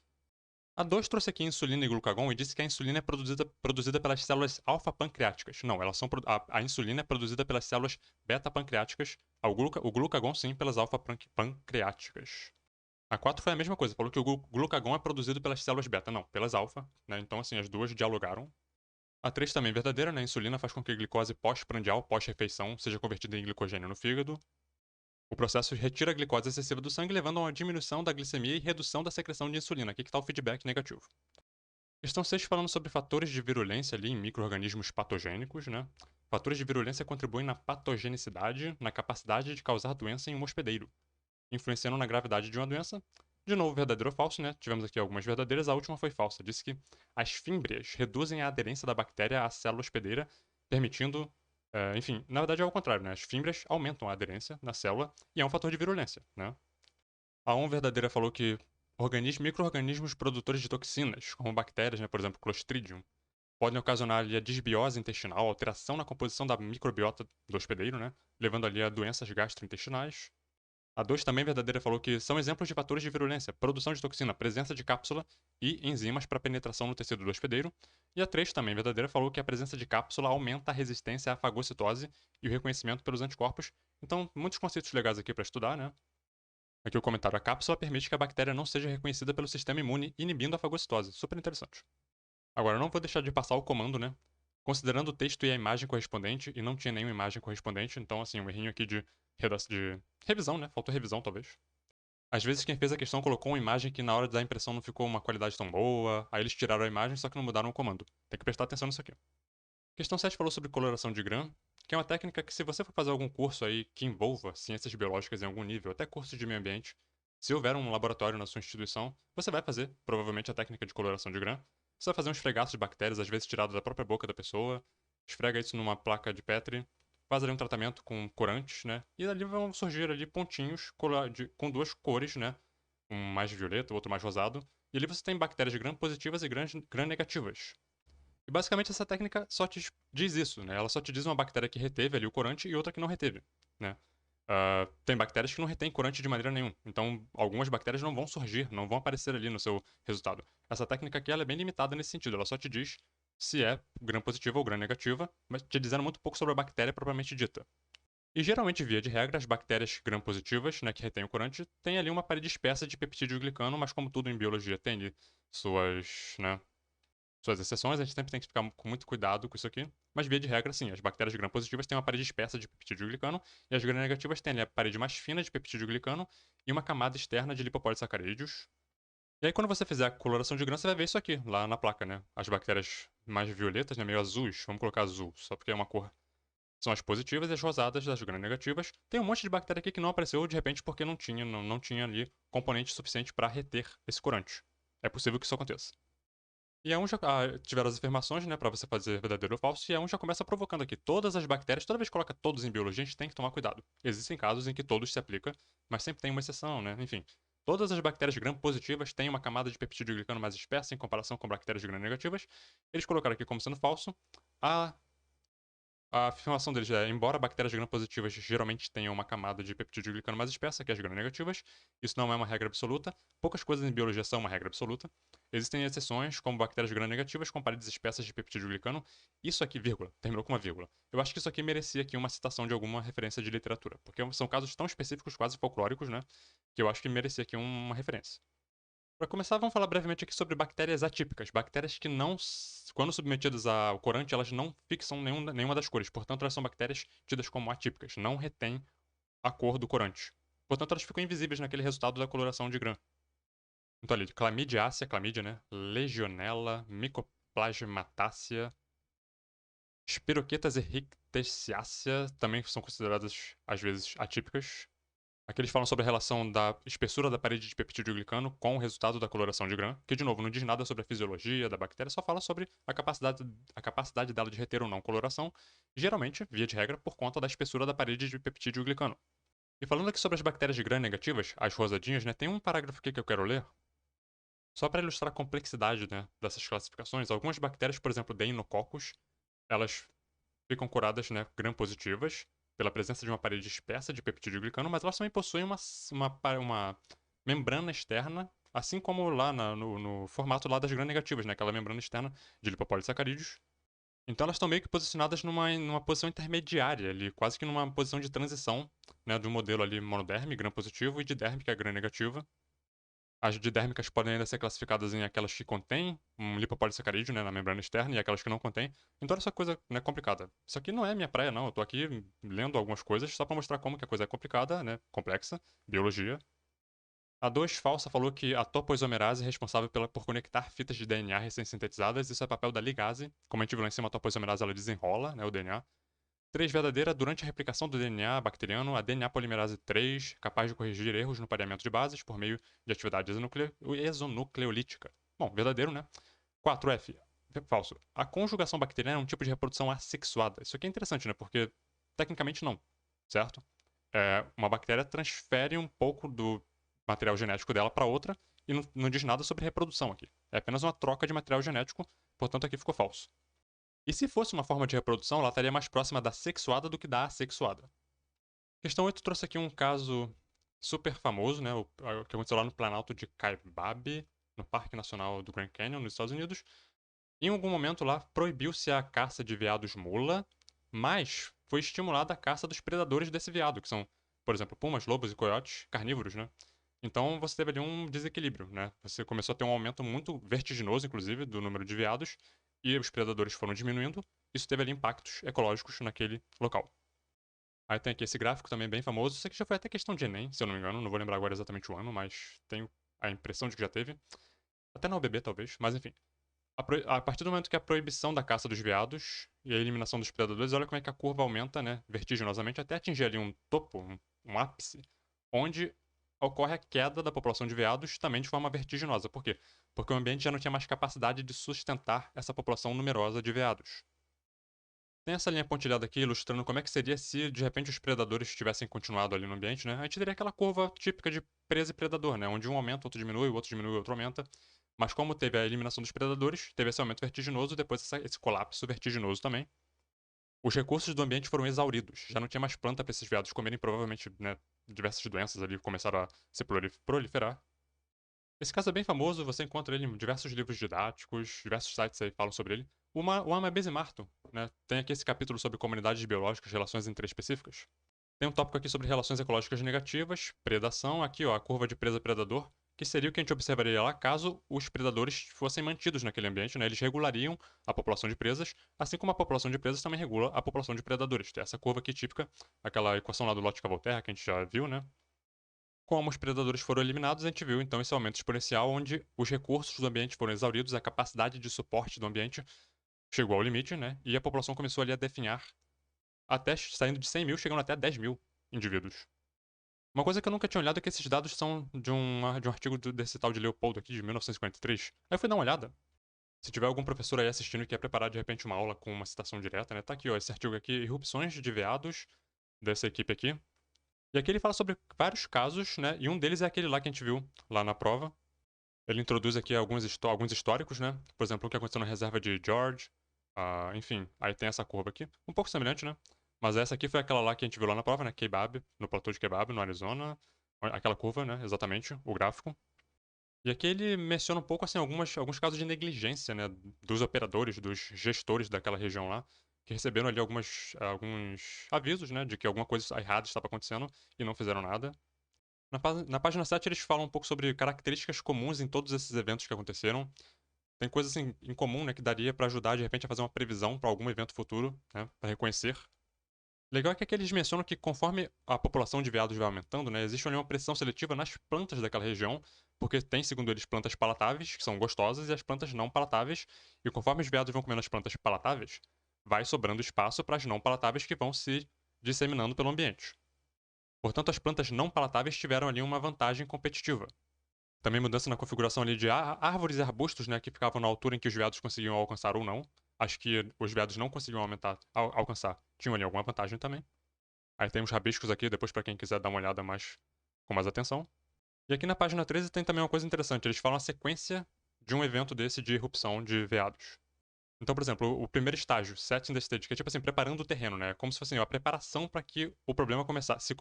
A 2 trouxe aqui insulina e glucagon e disse que a insulina é produzida pelas células alfa-pancreáticas. Não, elas são a insulina é produzida pelas células beta-pancreáticas, o glucagon sim pelas alfa-pancreáticas. A 4 foi a mesma coisa, falou que o glucagon é produzido pelas células beta, não, pelas alfa, né? Então assim, as duas dialogaram. A 3 também é verdadeira, né? A insulina faz com que a glicose pós-prandial, pós-refeição, seja convertida em glicogênio no fígado. O processo retira a glicose excessiva do sangue, levando a uma diminuição da glicemia e redução da secreção de insulina. Aqui que está o feedback negativo. Questão 6 falando sobre fatores de virulência ali em micro-organismos patogênicos, né? Fatores de virulência contribuem na patogenicidade, na capacidade de causar doença em um hospedeiro, influenciando na gravidade de uma doença. De novo, verdadeiro ou falso, né? Tivemos aqui algumas verdadeiras, a última foi falsa. Disse que as fímbrias reduzem a aderência da bactéria à célula hospedeira, permitindo. Enfim, na verdade é ao contrário, né? As fímbrias aumentam a aderência na célula e é um fator de virulência, né? A 1 verdadeira falou que micro-organismos produtores de toxinas, como bactérias, né, por exemplo, Clostridium, podem ocasionar ali a desbiose intestinal, alteração na composição da microbiota do hospedeiro, né, levando ali a doenças gastrointestinais. A 2 também verdadeira falou que são exemplos de fatores de virulência, produção de toxina, presença de cápsula e enzimas para penetração no tecido do hospedeiro. E a 3 também verdadeira falou que a presença de cápsula aumenta a resistência à fagocitose e o reconhecimento pelos anticorpos. Então, muitos conceitos legais aqui para estudar, né? Aqui o comentário: a cápsula permite que a bactéria não seja reconhecida pelo sistema imune, inibindo a fagocitose. Super interessante. Agora, eu não vou deixar de passar o comando, né? Considerando o texto e a imagem correspondente, e não tinha nenhuma imagem correspondente, então, assim, um errinho aqui de revisão, né? Faltou revisão, talvez. Às vezes quem fez a questão colocou uma imagem que na hora da impressão não ficou uma qualidade tão boa, aí eles tiraram a imagem, só que não mudaram o comando. Tem que prestar atenção nisso aqui. Questão 7 falou sobre coloração de Gram, que é uma técnica que, se você for fazer algum curso aí que envolva ciências biológicas em algum nível, até curso de meio ambiente, se houver um laboratório na sua instituição, você vai fazer, provavelmente, a técnica de coloração de Gram. Você vai fazer um esfregaço de bactérias, às vezes tirado da própria boca da pessoa, esfrega isso numa placa de Petri, faz ali um tratamento com corantes, né? E ali vão surgir ali pontinhos com duas cores, né? Um mais violeta, o outro mais rosado. E ali você tem bactérias gram positivas e gram negativas. E basicamente essa técnica só te diz isso, né? Ela só te diz uma bactéria que reteve ali o corante e outra que não reteve, né? Tem bactérias que não retêm corante de maneira nenhuma. Então, algumas bactérias não vão surgir, não vão aparecer ali no seu resultado. Essa técnica aqui ela é bem limitada nesse sentido. Ela só te diz se é gram positiva ou gram negativa, mas te dizendo muito pouco sobre a bactéria propriamente dita. E geralmente, via de regra, as bactérias gram-positivas, né, que retêm o corante, têm ali uma parede espessa de peptídeo glicano, mas como tudo em biologia tem ali suas exceções, a gente sempre tem que ficar com muito cuidado com isso aqui. Mas via de regra, sim, as bactérias gram-positivas têm uma parede espessa de peptídeo glicano, e as gram-negativas têm ali a parede mais fina de peptídeo glicano e uma camada externa de lipopolissacarídeos. E aí, quando você fizer a coloração de grã, você vai ver isso aqui, lá na placa, né? As bactérias mais violetas, né, meio azuis, vamos colocar azul, só porque é uma cor, são as positivas, e as rosadas das gram-negativas. Tem um monte de bactéria aqui que não apareceu de repente porque não tinha ali componente suficiente para reter esse corante. É possível que isso aconteça. E a 1 já tiveram as afirmações, né, para você fazer verdadeiro ou falso, e a 1 já começa provocando aqui. Todas as bactérias, toda vez que coloca todos em biologia, a gente tem que tomar cuidado. Existem casos em que todos se aplica, mas sempre tem uma exceção, né? Enfim, todas as bactérias gram-positivas têm uma camada de peptídeo glicano mais espessa em comparação com bactérias gram-negativas. Eles colocaram aqui como sendo falso. A afirmação deles é: embora bactérias gram-positivas geralmente tenham uma camada de peptídeo glicano mais espessa que as gram-negativas, isso não é uma regra absoluta. Poucas coisas em biologia são uma regra absoluta. Existem exceções, como bactérias gram-negativas com paredes espessas de peptídeo glicano. Isso aqui, vírgula, terminou com uma vírgula. Eu acho que isso aqui merecia aqui uma citação de alguma referência de literatura, porque são casos tão específicos, quase folclóricos, né, que eu acho que merecia aqui uma referência. Para começar, vamos falar brevemente aqui sobre bactérias atípicas. Bactérias que não, quando submetidas ao corante, elas não fixam nenhuma das cores. Portanto, elas são bactérias tidas como atípicas. Não retêm a cor do corante. Portanto, elas ficam invisíveis naquele resultado da coloração de Gram. Então, ali, clamidiácea, clamídia, né? Legionella, mycoplasmatácea, Spirochetas rickettsiacea também são consideradas, às vezes, atípicas. Aqui eles falam sobre a relação da espessura da parede de peptídeo glicano com o resultado da coloração de Gram, que, de novo, não diz nada sobre a fisiologia da bactéria, só fala sobre a capacidade dela de reter ou não coloração, geralmente, via de regra, por conta da espessura da parede de peptídeo glicano. E falando aqui sobre as bactérias de Gram negativas, as rosadinhas, né, tem um parágrafo aqui que eu quero ler, só para ilustrar a complexidade, né, dessas classificações. Algumas bactérias, por exemplo, Deinococcus, elas ficam curadas, né, gram-positivas, pela presença de uma parede espessa de peptídeo glicano, mas elas também possuem uma membrana externa, assim como lá no formato lá das gram-negativas, né, aquela membrana externa de lipopolissacarídeos. Então elas estão meio que posicionadas numa posição intermediária ali, quase que numa posição de transição, né, de um modelo ali monoderme, gram-positivo, e diderme, que é gram-negativa. As didérmicas podem ainda ser classificadas em aquelas que contêm um lipopolissacarídeo, né, na membrana externa, e aquelas que não contêm. Então essa coisa, né, complicada. Isso aqui não é minha praia, não. Eu tô aqui lendo algumas coisas só para mostrar como que a coisa é complicada, né, complexa, biologia. A 2 falsa falou que a topoisomerase é responsável por conectar fitas de DNA recém-sintetizadas. Isso é papel da ligase. Como a gente viu lá em cima, a topoisomerase ela desenrola, né, o DNA. 3 verdadeira: durante a replicação do DNA bacteriano, a DNA polimerase 3 é capaz de corrigir erros no pareamento de bases por meio de atividade exonucleolítica. Bom, verdadeiro, né? 4F, falso. A conjugação bacteriana é um tipo de reprodução assexuada. Isso aqui é interessante, né? Porque tecnicamente não, certo? Uma bactéria transfere um pouco do material genético dela para outra e não diz nada sobre reprodução aqui. É apenas uma troca de material genético, portanto aqui ficou falso. E se fosse uma forma de reprodução, ela estaria mais próxima da sexuada do que da assexuada. Questão 8 trouxe aqui um caso super famoso, né? O que aconteceu lá no Planalto de Kaibab, no Parque Nacional do Grand Canyon, nos Estados Unidos. Em algum momento lá, proibiu-se a caça de veados mula, mas foi estimulada a caça dos predadores desse veado, que são, por exemplo, pumas, lobos e coiotes carnívoros, né? Então você teve ali um desequilíbrio, né? Você começou a ter um aumento muito vertiginoso, inclusive, do número de veados, e os predadores foram diminuindo. Isso teve ali impactos ecológicos naquele local. Aí tem aqui esse gráfico também bem famoso. Isso aqui já foi até questão de Enem, se eu não me engano. Não vou lembrar agora exatamente o ano, mas tenho a impressão de que já teve. Até na UBB, talvez, mas enfim. A partir do momento que a proibição da caça dos veados e a eliminação dos predadores, olha como é que a curva aumenta, né, vertiginosamente, até atingir ali um topo, um ápice, onde ocorre a queda da população de veados também de forma vertiginosa. Por quê? Porque o ambiente já não tinha mais capacidade de sustentar essa população numerosa de veados. Tem essa linha pontilhada aqui ilustrando como é que seria se de repente os predadores tivessem continuado ali no ambiente, né? A gente teria aquela curva típica de presa e predador, né? Onde um aumenta, outro diminui, o outro diminui, o outro aumenta. Mas como teve a eliminação dos predadores, teve esse aumento vertiginoso, depois esse colapso vertiginoso também. Os recursos do ambiente foram exauridos. Já não tinha mais planta para esses veados comerem, provavelmente, né? Diversas doenças ali começaram a se proliferar. Esse caso é bem famoso, você encontra ele em diversos livros didáticos, diversos sites aí falam sobre ele. O Amabese Marto, né? Tem aqui esse capítulo sobre comunidades biológicas, relações interespecíficas. Tem um tópico aqui sobre relações ecológicas negativas, predação, aqui ó, a curva de presa-predador, que seria o que a gente observaria lá caso os predadores fossem mantidos naquele ambiente, né? Eles regulariam a população de presas, assim como a população de presas também regula a população de predadores. Tem essa curva aqui típica, aquela equação lá do Lotka-Volterra que a gente já viu, né? Como os predadores foram eliminados, a gente viu então esse aumento exponencial onde os recursos do ambiente foram exauridos, a capacidade de suporte do ambiente chegou ao limite, né? E a população começou ali a definhar, até saindo de 100 mil, chegando até 10 mil indivíduos. Uma coisa que eu nunca tinha olhado é que esses dados são de um artigo desse tal de Leopoldo aqui, de 1953. Aí eu fui dar uma olhada. Se tiver algum professor aí assistindo e quer preparar de repente uma aula com uma citação direta, né? Tá aqui, ó, esse artigo aqui, Irrupções de Veados, dessa equipe aqui. E aqui ele fala sobre vários casos, né? E um deles é aquele lá que a gente viu lá na prova. Ele introduz aqui alguns históricos, né? Por exemplo, o que aconteceu na reserva de George. Enfim, aí tem essa curva aqui. Um pouco semelhante, né? Mas essa aqui foi aquela lá que a gente viu lá na prova, né? Kebab, no platô de Kebab, no Arizona. Aquela curva, né? Exatamente, o gráfico. E aqui ele menciona um pouco, assim, alguns casos de negligência, né? Dos operadores, dos gestores daquela região lá, que receberam ali alguns avisos, né? De que alguma coisa errada estava acontecendo e não fizeram nada. Na página 7 eles falam um pouco sobre características comuns em todos esses eventos que aconteceram. Tem coisas assim, em comum, né, que daria para ajudar de repente a fazer uma previsão para algum evento futuro, né, para reconhecer. Legal é que aqui eles mencionam que conforme a população de veados vai aumentando, né, existe ali uma pressão seletiva nas plantas daquela região, porque tem, segundo eles, plantas palatáveis, que são gostosas, e as plantas não palatáveis, e conforme os veados vão comendo as plantas palatáveis, vai sobrando espaço para as não palatáveis que vão se disseminando pelo ambiente. Portanto, as plantas não palatáveis tiveram ali uma vantagem competitiva. Também mudança na configuração ali de árvores e arbustos, né, que ficavam na altura em que os veados conseguiam alcançar ou não. Acho que os veados não conseguiam alcançar, tinham ali alguma vantagem também. Aí tem uns rabiscos aqui, depois para quem quiser dar uma olhada com mais atenção. E aqui na página 13 tem também uma coisa interessante, eles falam a sequência de um evento desse de irrupção de veados. Então, por exemplo, o primeiro estágio, setting the stage, que é tipo assim, preparando o terreno, né? Como se fosse assim, a preparação para que o problema começasse.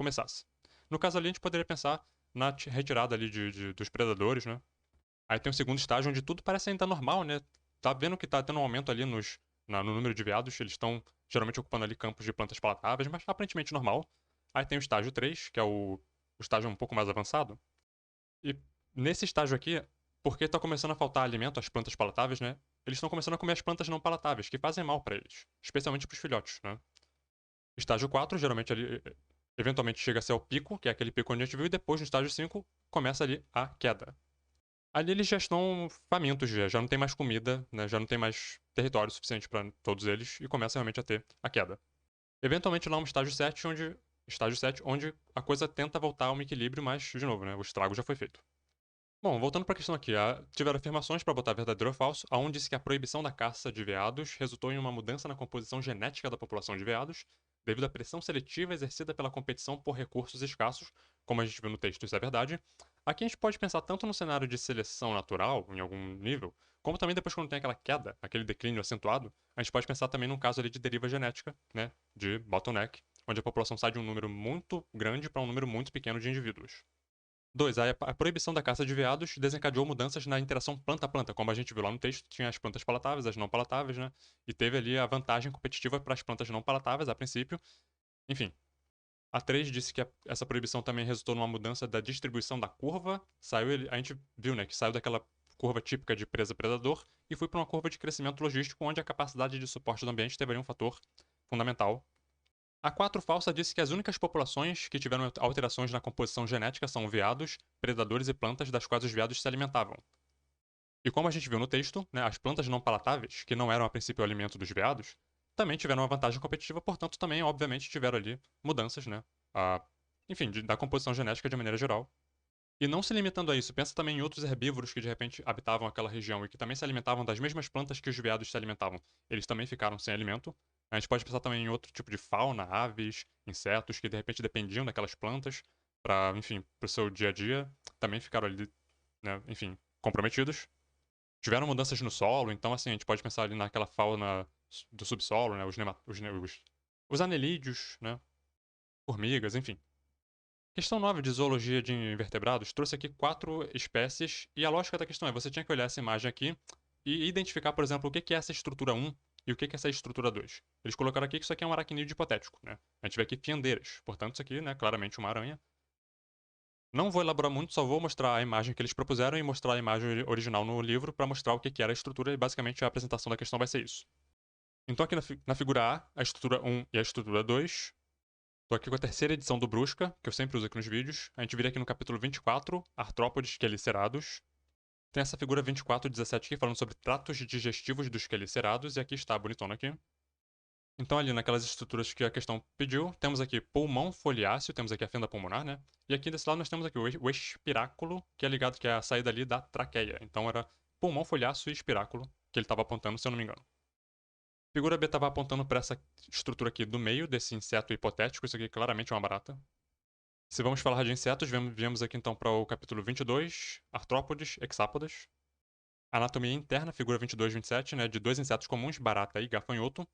No caso ali, a gente poderia pensar na retirada ali dos predadores, né? Aí tem o segundo estágio, onde tudo parece ainda normal, né? Tá vendo que tá tendo um aumento ali no número de veados, eles estão geralmente ocupando ali campos de plantas palatáveis, mas aparentemente normal. Aí tem o estágio 3, que é o estágio um pouco mais avançado. E nesse estágio aqui, porque tá começando a faltar alimento às plantas palatáveis, né? Eles estão começando a comer as plantas não palatáveis, que fazem mal para eles, especialmente para os filhotes, né? Estágio 4, geralmente ali, eventualmente chega a ser o pico, que é aquele pico onde a gente viu, e depois no estágio 5 começa ali a queda. Ali eles já estão famintos, já não tem mais comida, né? Já não tem mais território suficiente para todos eles e começa realmente a ter a queda. Eventualmente lá um estágio 7 onde a coisa tenta voltar a um equilíbrio, mas de novo, né? O estrago já foi feito. Bom, voltando para a questão aqui, tiveram afirmações para botar verdadeiro ou falso, aonde disse que a proibição da caça de veados resultou em uma mudança na composição genética da população de veados, devido à pressão seletiva exercida pela competição por recursos escassos, como a gente viu no texto, isso é verdade. Aqui a gente pode pensar tanto no cenário de seleção natural, em algum nível, como também depois quando tem aquela queda, aquele declínio acentuado, a gente pode pensar também num caso ali de deriva genética, né, de bottleneck, onde a população sai de um número muito grande para um número muito pequeno de indivíduos. 2. A proibição da caça de veados desencadeou mudanças na interação planta-planta, como a gente viu lá no texto, tinha as plantas palatáveis, as não palatáveis, né? E teve ali a vantagem competitiva para as plantas não palatáveis a princípio. Enfim, a 3 disse que essa proibição também resultou numa mudança da distribuição da curva. A gente viu, né, que saiu daquela curva típica de presa-predador e foi para uma curva de crescimento logístico, onde a capacidade de suporte do ambiente teve ali um fator fundamental. A 4 falsa disse que as únicas populações que tiveram alterações na composição genética são veados, predadores e plantas das quais os veados se alimentavam. E como a gente viu no texto, né, as plantas não palatáveis, que não eram a princípio o alimento dos veados, também tiveram uma vantagem competitiva, portanto, também, obviamente, tiveram ali mudanças, né? Enfim, da composição genética de maneira geral. E não se limitando a isso, pensa também em outros herbívoros que de repente habitavam aquela região e que também se alimentavam das mesmas plantas que os veados se alimentavam. Eles também ficaram sem alimento. A gente pode pensar também em outro tipo de fauna, aves, insetos que de repente dependiam daquelas plantas para, enfim, para o seu dia a dia, também ficaram ali, né, enfim, comprometidos. Tiveram mudanças no solo, então assim, a gente pode pensar ali naquela fauna do subsolo, né, os anelídeos, né, formigas, enfim. Questão 9 de zoologia de invertebrados trouxe aqui 4 espécies, e a lógica da questão é: você tinha que olhar essa imagem aqui e identificar, por exemplo, o que é essa estrutura 1 e o que é essa estrutura 2. Eles colocaram aqui que isso aqui é um aracnídeo hipotético, né? A gente vê aqui fiandeiras, portanto, isso aqui, né, claramente uma aranha. Não vou elaborar muito, só vou mostrar a imagem que eles propuseram e mostrar a imagem original no livro para mostrar o que era a estrutura, e basicamente a apresentação da questão vai ser isso. Então, aqui na figura A estrutura 1 e a estrutura 2. Tô aqui com a terceira edição do Brusca, que eu sempre uso aqui nos vídeos. A gente vira aqui no capítulo 24, Artrópodes quelicerados. Tem essa figura 24:17 aqui, falando sobre tratos digestivos dos quelicerados, e aqui está, bonitona aqui. Então, ali naquelas estruturas que a questão pediu, temos aqui pulmão foliáceo, temos aqui a fenda pulmonar, né? E aqui desse lado nós temos aqui o espiráculo, que é ligado, que é a saída ali da traqueia. Então era pulmão foliáceo e espiráculo, que ele estava apontando, se eu não me engano. A figura B estava apontando para essa estrutura aqui do meio desse inseto hipotético, isso aqui claramente é uma barata. Se vamos falar de insetos, viemos aqui então para o capítulo 22, artrópodes, hexápodas. Anatomia interna, figura 22:27, né, de dois insetos comuns, barata e gafanhoto.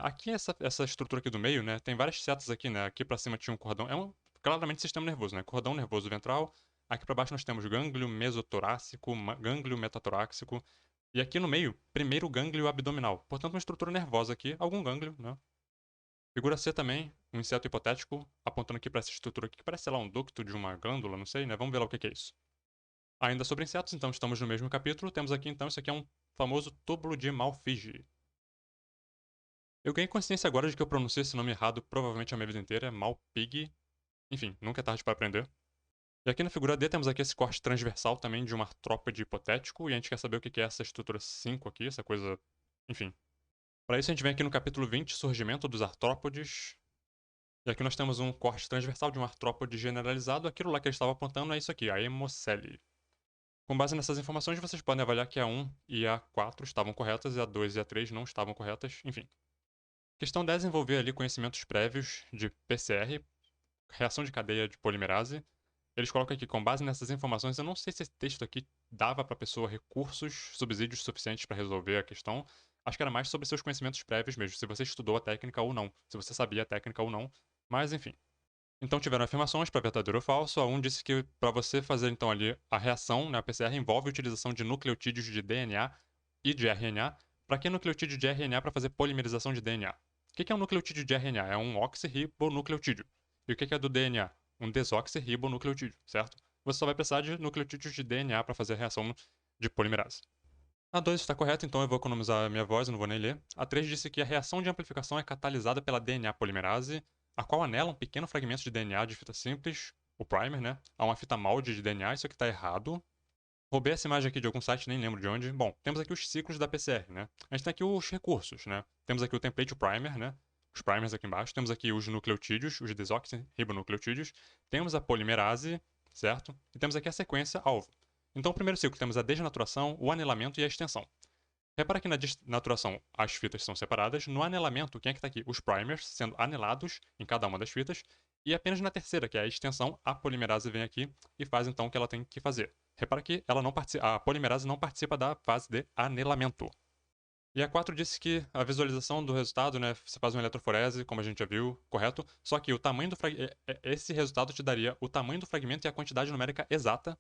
Aqui essa estrutura aqui do meio, né, tem várias setas aqui, né, aqui para cima tinha um cordão, claramente sistema nervoso, né, cordão nervoso ventral. Aqui para baixo nós temos gânglio mesotorácico, gânglio metatoráxico. E aqui no meio, primeiro gânglio abdominal. Portanto, uma estrutura nervosa aqui, algum gânglio, né. Figura C também, um inseto hipotético, apontando aqui para essa estrutura aqui, que parece, sei lá, um ducto de uma glândula, não sei, né? Vamos ver lá o que é isso. Ainda sobre insetos, então estamos no mesmo capítulo. Temos aqui, então, isso aqui é um famoso túbulo de Malpighi. Eu ganhei consciência agora de que eu pronunciei esse nome errado provavelmente a minha vida inteira, Malpighi. Enfim, nunca é tarde para aprender. E aqui na figura D temos aqui esse corte transversal também de um artrópode hipotético, e a gente quer saber o que é essa estrutura 5 aqui, essa coisa, enfim. Para isso a gente vem aqui no capítulo 20, surgimento dos artrópodes. E aqui nós temos um corte transversal de um artrópode generalizado. Aquilo lá que ele estava apontando é isso aqui, a Hemocele. Com base nessas informações, vocês podem avaliar que a 1 e a 4 estavam corretas e a 2 e a 3 não estavam corretas. Enfim. Questão 10 envolvia ali conhecimentos prévios de PCR, reação de cadeia de polimerase. Eles colocam aqui, com base nessas informações, eu não sei se esse texto aqui dava para a pessoa recursos, subsídios suficientes para resolver a questão. Acho que era mais sobre seus conhecimentos prévios mesmo, se você estudou a técnica ou não, se você sabia a técnica ou não. Mas enfim. Então tiveram afirmações para verdadeiro ou falso. A 1 disse que para você fazer então ali a reação, né, a PCR envolve a utilização de nucleotídeos de DNA e de RNA. Para que nucleotídeo de RNA? Para fazer polimerização de DNA. O que é um nucleotídeo de RNA? É um oxirribonucleotídeo. E o que é do DNA? Um desoxirribonucleotídeo, certo? Você só vai precisar de nucleotídeos de DNA para fazer a reação de polimerase. A 2 está correta, então eu vou economizar a minha voz, eu não vou nem ler. A 3 disse que a reação de amplificação é catalisada pela DNA polimerase, a qual anela um pequeno fragmento de DNA de fita simples, o primer, né, a uma fita molde de DNA. Isso aqui está errado. Roubei essa imagem aqui de algum site, nem lembro de onde. Bom, temos aqui os ciclos da PCR, né? A gente tem aqui os recursos, né? Temos aqui o template, o primer, né? Os primers aqui embaixo. Temos aqui os nucleotídeos, os desoxirribonucleotídeos. Temos a polimerase, certo? E temos aqui a sequência alvo. Então, no primeiro ciclo, temos a desnaturação, o anelamento e a extensão. Repara que na desnaturação as fitas são separadas. No anelamento, quem é que está aqui? Os primers sendo anelados em cada uma das fitas. E apenas na terceira, que é a extensão, a polimerase vem aqui e faz então o que ela tem que fazer. Repara que a polimerase não participa da fase de anelamento. E a 4 disse que a visualização do resultado, né, você faz uma eletroforese, como a gente já viu, correto? Só que o tamanho do esse resultado te daria o tamanho do fragmento e a quantidade numérica exata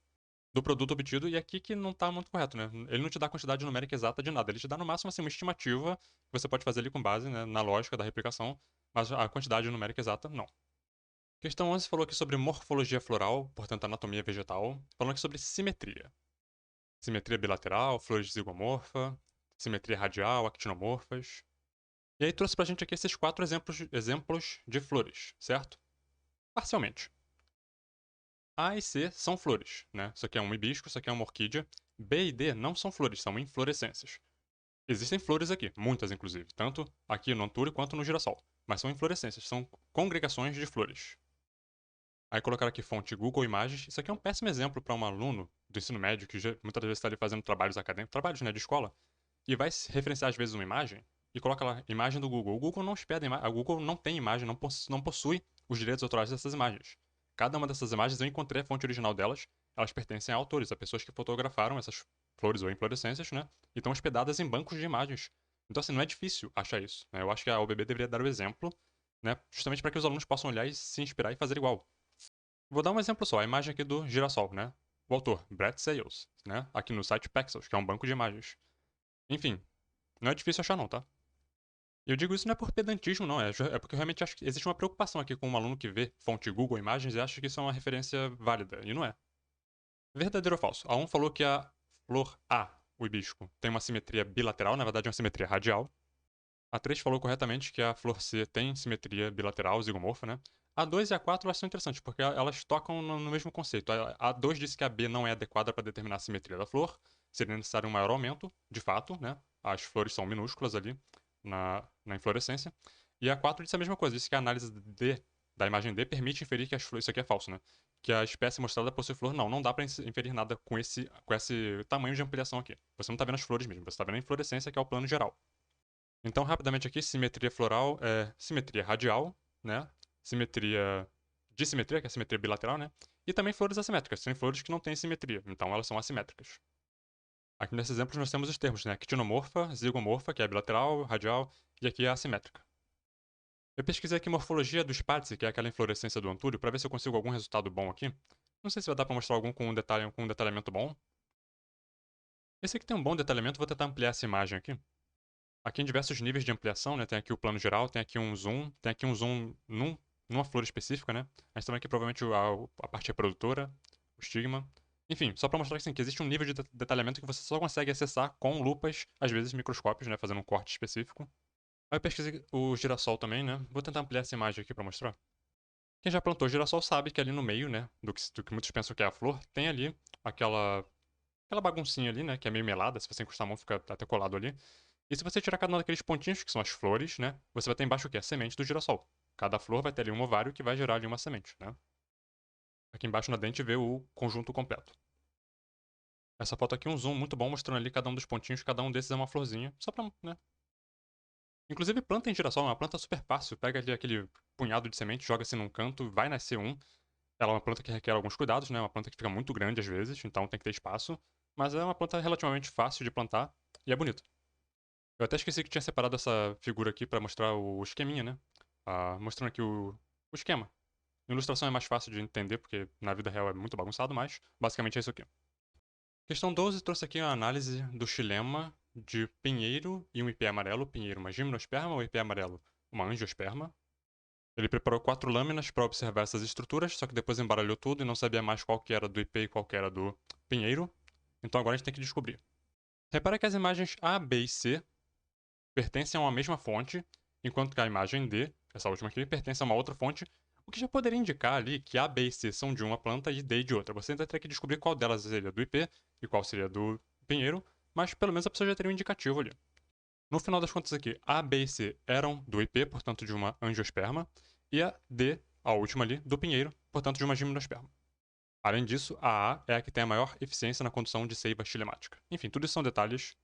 do produto obtido, e aqui que não tá muito correto, né? Ele não te dá a quantidade numérica exata de nada, ele te dá no máximo assim, uma estimativa que você pode fazer ali com base, né, na lógica da replicação, mas a quantidade numérica exata, não. Questão 11 falou aqui sobre morfologia floral, portanto anatomia vegetal, falando aqui sobre simetria. Simetria bilateral, flores zigomorfa, simetria radial, actinomorfas. E aí trouxe pra gente aqui esses 4 exemplos de flores, certo? Parcialmente. A e C são flores, né? Isso aqui é um hibisco, isso aqui é uma orquídea. B e D não são flores, são inflorescências. Existem flores aqui, muitas inclusive, tanto aqui no Antúrio quanto no girassol. Mas são inflorescências, são congregações de flores. Aí colocaram aqui fonte Google Imagens. Isso aqui é um péssimo exemplo para um aluno do ensino médio que muitas vezes está ali fazendo trabalhos acadêmicos, trabalhos, né, de escola, e vai referenciar às vezes uma imagem e coloca lá imagem do Google. O Google não hospeda a Google não tem imagem, não possui os direitos autorais dessas imagens. Cada uma dessas imagens eu encontrei a fonte original delas, elas pertencem a autores, a pessoas que fotografaram essas flores ou inflorescências, né, e estão hospedadas em bancos de imagens. Então assim, não é difícil achar isso, né? Eu acho que a UBB deveria dar o exemplo, né, justamente para que os alunos possam olhar e se inspirar e fazer igual. Vou dar um exemplo só, a imagem aqui do girassol, né? O autor, Brett Sales, né? Aqui no site Pexels, que é um banco de imagens. Enfim, não é difícil achar não, tá? E eu digo isso não é por pedantismo, não. É porque eu realmente acho que existe uma preocupação aqui com um aluno que vê fonte Google Imagens e acha que isso é uma referência válida. E não é. Verdadeiro ou falso? A 1 falou que a flor A, o hibisco, tem uma simetria bilateral, na verdade é uma simetria radial. A 3 falou corretamente que a flor C tem simetria bilateral, zigomorfa, né? A 2 e a 4 elas são interessantes, porque elas tocam no mesmo conceito. A 2 disse que a B não é adequada para determinar a simetria da flor, seria necessário um maior aumento, de fato, né? As flores são minúsculas ali na inflorescência. E a 4 disse a mesma coisa, disse que a análise da imagem D permite inferir que as flores. Isso aqui é falso, né? Que a espécie mostrada possui flor. Não dá para inferir nada com esse tamanho de ampliação aqui. Você não está vendo as flores mesmo, você está vendo a inflorescência, que é o plano geral. Então, rapidamente aqui, simetria floral é simetria radial, né? Simetria dissimetria, que é a simetria bilateral, né? E também flores assimétricas, tem flores que não têm simetria, então elas são assimétricas. Aqui nesses exemplos nós temos os termos, né? Actinomorfa, zigomorfa, que é bilateral, radial, e aqui é assimétrica. Eu pesquisei aqui morfologia do Spatzi, que é aquela inflorescência do antúrio, para ver se eu consigo algum resultado bom aqui. Não sei se vai dar para mostrar algum com um detalhamento bom. Esse aqui tem um bom detalhamento, vou tentar ampliar essa imagem aqui. Aqui em diversos níveis de ampliação, né? Tem aqui o plano geral, tem aqui um zoom numa flor específica, né? A gente tem aqui provavelmente a parte reprodutora, o estigma. Enfim, só para mostrar assim, que existe um nível de detalhamento que você só consegue acessar com lupas, às vezes microscópios, né? Fazendo um corte específico. Aí eu pesquisei o girassol também, né? Vou tentar ampliar essa imagem aqui para mostrar. Quem já plantou girassol sabe que ali no meio, né? Do que muitos pensam que é a flor, tem ali aquela baguncinha ali, né? Que é meio melada, se você encostar a mão fica até colado ali. E se você tirar cada um daqueles pontinhos, que são as flores, né? Você vai ter embaixo o quê? A semente do girassol. Cada flor vai ter ali um ovário que vai gerar ali uma semente, né? Aqui embaixo na dente vê o conjunto completo. Essa foto aqui é um zoom muito bom, mostrando ali cada um dos pontinhos, cada um desses é uma florzinha. Só pra, né? Inclusive, planta em girassol é uma planta super fácil. Pega ali aquele punhado de semente, joga assim num canto, vai nascer um. Ela é uma planta que requer alguns cuidados, né? Uma planta que fica muito grande às vezes, então tem que ter espaço. Mas é uma planta relativamente fácil de plantar e é bonita. Eu até esqueci que tinha separado essa figura aqui pra mostrar o esqueminha, né? Mostrando aqui o esquema. A ilustração é mais fácil de entender, porque na vida real é muito bagunçado, mas basicamente é isso aqui. Questão 12 trouxe aqui a análise do xilema de pinheiro e um IP amarelo. Pinheiro, uma gimnosperma, o IP amarelo, uma angiosperma. Ele preparou 4 lâminas para observar essas estruturas, só que depois embaralhou tudo e não sabia mais qual que era do IP e qual que era do pinheiro. Então agora a gente tem que descobrir. Repara que as imagens A, B e C pertencem a uma mesma fonte, enquanto que a imagem D, essa última aqui, pertence a uma outra fonte, o que já poderia indicar ali que A, B e C são de uma planta e D de outra. Você ainda teria que descobrir qual delas seria do IP e qual seria do pinheiro, mas pelo menos a pessoa já teria um indicativo ali. No final das contas aqui, A, B e C eram do IP, portanto de uma angiosperma, e a D, a última ali, do pinheiro, portanto de uma gimnosperma. Além disso, a A é a que tem a maior eficiência na condução de seiva xilemática. Enfim, tudo isso são detalhes.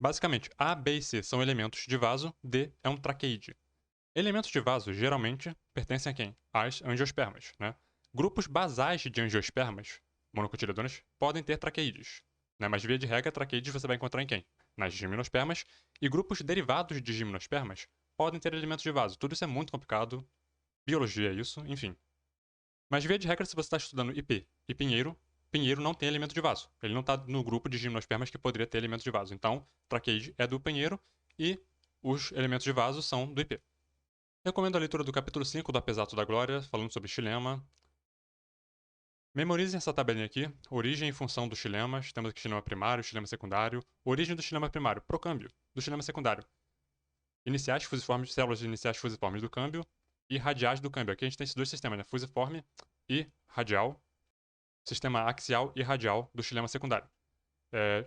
Basicamente, A, B e C são elementos de vaso, D é um traqueide. Elementos de vaso geralmente pertencem a quem? Às angiospermas, né? Grupos basais de angiospermas, monocotiledonas, podem ter traqueides, né? Mas via de regra, traqueides você vai encontrar em quem? nas gimnospermas, e grupos derivados de gimnospermas podem ter elementos de vaso. Tudo isso é muito complicado, biologia é isso, enfim. Mas via de regra, se você está estudando IP e pinheiro, pinheiro não tem elemento de vaso. Ele não está no grupo de gimnospermas que poderia ter elemento de vaso. Então, traqueide é do pinheiro e os elementos de vaso são do IP. Recomendo a leitura do capítulo 5 do Apesato da Glória, falando sobre xilema. Memorizem essa tabelinha aqui. Origem e função dos xilemas. Temos aqui xilema primário, xilema secundário. Origem do xilema primário, procâmbio. Do xilema secundário, iniciais fusiformes, células iniciais fusiformes do câmbio. E radiais do câmbio. Aqui a gente tem esses dois sistemas, né? Fusiforme e radial. Sistema axial e radial do xilema secundário.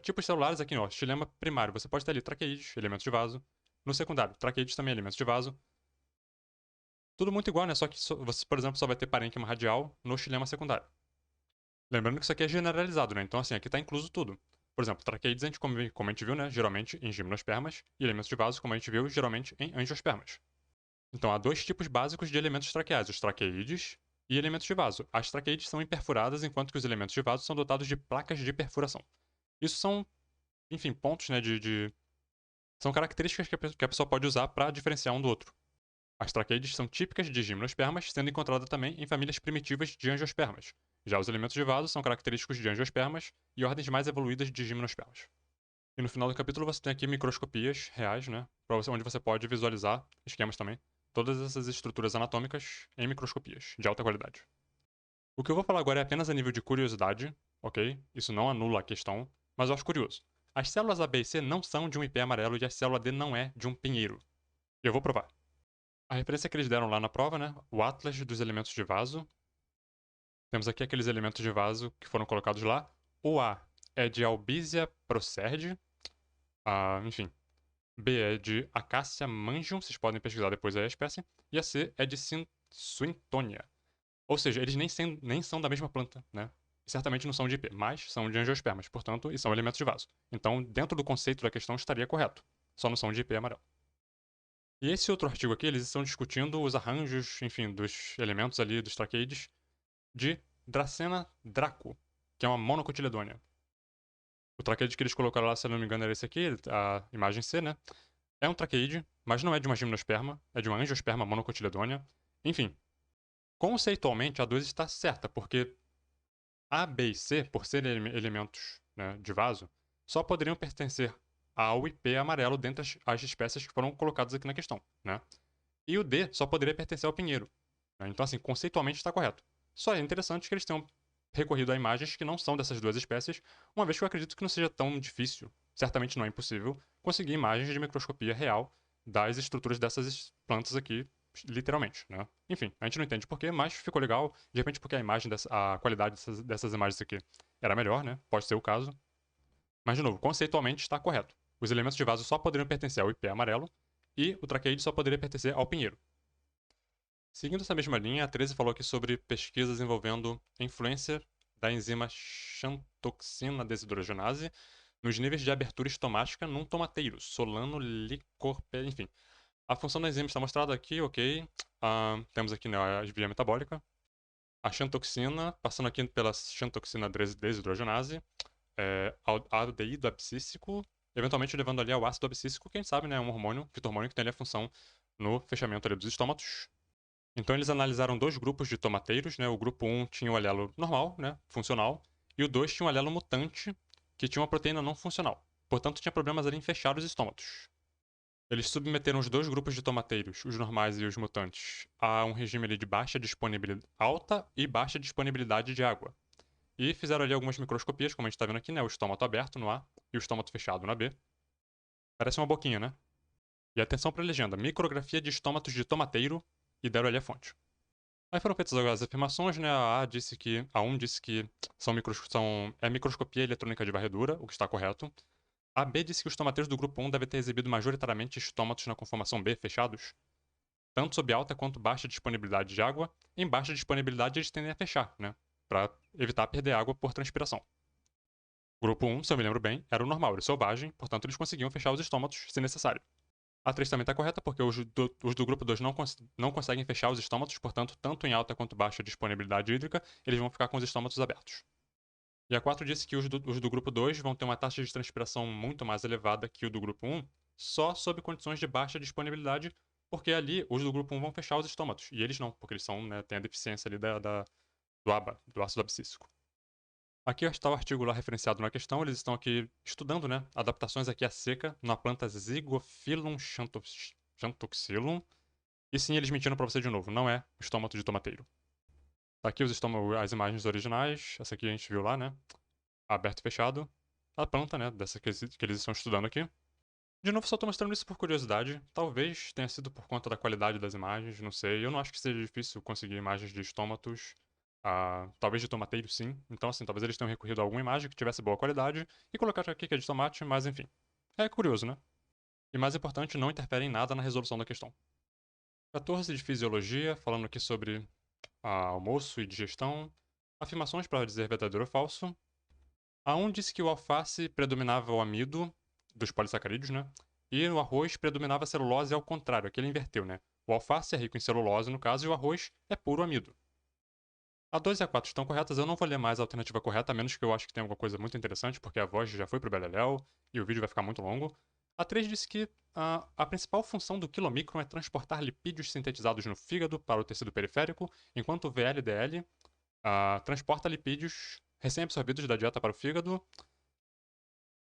Tipos celulares aqui, ó. Xilema primário, você pode ter ali traqueídeos, elementos de vaso. No secundário, traqueídeos também, elementos de vaso. Tudo muito igual, né? Só que você, por exemplo, só vai ter parênquima radial no xilema secundário. Lembrando que isso aqui é generalizado, né? Então, assim, aqui está incluso tudo. Por exemplo, traqueídeos, como a gente viu, né? Geralmente em gimnospermas. E elementos de vaso, como a gente viu, geralmente em angiospermas. Então, há dois tipos básicos de elementos traqueais, os traqueídeos e elementos de vaso. As traqueídeos são imperfuradas, enquanto que os elementos de vaso são dotados de placas de perfuração. Isso são, enfim, pontos, né, são características que a pessoa pode usar para diferenciar um do outro. As traqueídeos são típicas de gimnospermas, sendo encontradas também em famílias primitivas de angiospermas. Já os elementos de vaso são característicos de angiospermas e ordens mais evoluídas de gimnospermas. E no final do capítulo você tem aqui microscopias reais, né, onde você pode visualizar, esquemas também, todas essas estruturas anatômicas em microscopias, de alta qualidade. O que eu vou falar agora é apenas a nível de curiosidade, ok? Isso não anula a questão, mas eu acho curioso. As células A, B e C não são de um IP amarelo e a célula D não é de um pinheiro. E eu vou provar. A referência que eles deram lá na prova, né? O Atlas dos elementos de vaso. Temos aqui aqueles elementos de vaso que foram colocados lá. O A é de Albizia procerde. Enfim. B é de Acacia mangium, vocês podem pesquisar depois aí a espécie. E a C é de Swintonia. Ou seja, eles nem são da mesma planta, né? Certamente não são de IP, mas são de angiospermas, portanto, e são elementos de vaso. Então, dentro do conceito da questão, estaria correto. Só não são de IP amarelo. E esse outro artigo aqui, eles estão discutindo os arranjos, enfim, dos elementos ali dos traqueides de Dracena draco, que é uma monocotiledônia. O traqueide que eles colocaram lá, se eu não me engano, era esse aqui, a imagem C, né? É um traqueide, mas não é de uma gimnosperma, é de uma angiosperma monocotiledônia. Enfim, conceitualmente a 2 está certa, porque A, B e C, por serem elementos, né, de vaso, só poderiam pertencer ao IP amarelo dentre as espécies que foram colocadas aqui na questão, né? E o D só poderia pertencer ao pinheiro, né? Então, assim, conceitualmente está correto. Só é interessante que eles tenham recorrido a imagens que não são dessas duas espécies, uma vez que eu acredito que não seja tão difícil, certamente não é impossível, conseguir imagens de microscopia real das estruturas dessas plantas aqui, literalmente, né? Enfim, a gente não entende porquê, mas ficou legal. De repente, porque a qualidade dessas imagens aqui era melhor, né? Pode ser o caso. Mas, de novo, conceitualmente está correto. Os elementos de vaso só poderiam pertencer ao IP amarelo e o traqueide só poderia pertencer ao pinheiro. Seguindo essa mesma linha, a 13 falou aqui sobre pesquisas envolvendo a influência da enzima xantoxina desidrogenase nos níveis de abertura estomática num tomateiro, Solano licorpe, enfim. A função da enzima está mostrada aqui, ok. Temos aqui, né, a via metabólica. A xantoxina, passando aqui pela xantoxina desidrogenase, aldeído abscíssico, eventualmente levando ali ao ácido abscíssico, que a gente sabe, né, é um hormônio, fitohormônio, que tem ali a função no fechamento ali dos estômatos. Então eles analisaram dois grupos de tomateiros, né? O grupo 1 tinha o alelo normal, né, funcional, e o 2 tinha um alelo mutante, que tinha uma proteína não funcional. Portanto, tinha problemas ali em fechar os estômatos. Eles submeteram os dois grupos de tomateiros, os normais e os mutantes, a um regime ali de baixa disponibilidade, alta e baixa disponibilidade de água. E fizeram ali algumas microscopias, como a gente está vendo aqui, né? O estômato aberto no A e o estômato fechado na B. Parece uma boquinha, né? E atenção para a legenda: micrografia de estômatos de tomateiro, e deram ali a fonte. Aí foram feitas algumas afirmações, né? A1 disse que é microscopia eletrônica de varredura, o que está correto. A B disse que os tomateiros do grupo 1 devem ter exibido majoritariamente estômatos na conformação B fechados, tanto sob alta quanto baixa disponibilidade de água. Em baixa disponibilidade eles tendem a fechar, né? Para evitar perder água por transpiração. O grupo 1, se eu me lembro bem, era o normal, era selvagem, portanto eles conseguiam fechar os estômatos se necessário. A 3 também está correta, porque os do grupo 2 não conseguem fechar os estômatos, portanto, tanto em alta quanto baixa disponibilidade hídrica, eles vão ficar com os estômatos abertos. E a 4 disse que os do grupo 2 vão ter uma taxa de transpiração muito mais elevada que o do grupo 1, só sob condições de baixa disponibilidade, porque ali os do grupo 1 vão fechar os estômatos, e eles não, porque eles são, né, têm a deficiência ali do ABA, do ácido abscíssico. Aqui está o artigo lá referenciado na questão, eles estão aqui estudando, né, adaptações aqui à seca na planta Zygophyllum xanthoxylum, e sim, eles mentiram pra você de novo, não é estômato de tomateiro. Tá aqui as imagens originais, essa aqui a gente viu lá, né, aberto e fechado, a planta, né, dessa que eles estão estudando aqui. De novo, só tô mostrando isso por curiosidade. Talvez tenha sido por conta da qualidade das imagens, não sei. Eu não acho que seja difícil conseguir imagens de estômatos. Talvez de tomateiro, sim. Então, assim, talvez eles tenham recorrido a alguma imagem que tivesse boa qualidade e colocar aqui que é de tomate, mas enfim. É curioso, né? E mais importante, não interfere em nada na resolução da questão. 14 de fisiologia, falando aqui sobre almoço e digestão. Afirmações para dizer verdadeiro ou falso. A 1 disse que o alface predominava o amido dos polissacarídeos, né? E no arroz predominava a celulose ao contrário, aqui ele inverteu, né? O alface é rico em celulose, no caso, e o arroz é puro amido. A 2 e a 4 estão corretas, eu não vou ler mais a alternativa correta, a menos que eu acho que tenha alguma coisa muito interessante, porque a voz já foi pro beleléu e o vídeo vai ficar muito longo. A 3 disse que a principal função do quilomicron é transportar lipídios sintetizados no fígado para o tecido periférico, enquanto o VLDL transporta lipídios recém-absorvidos da dieta para o fígado.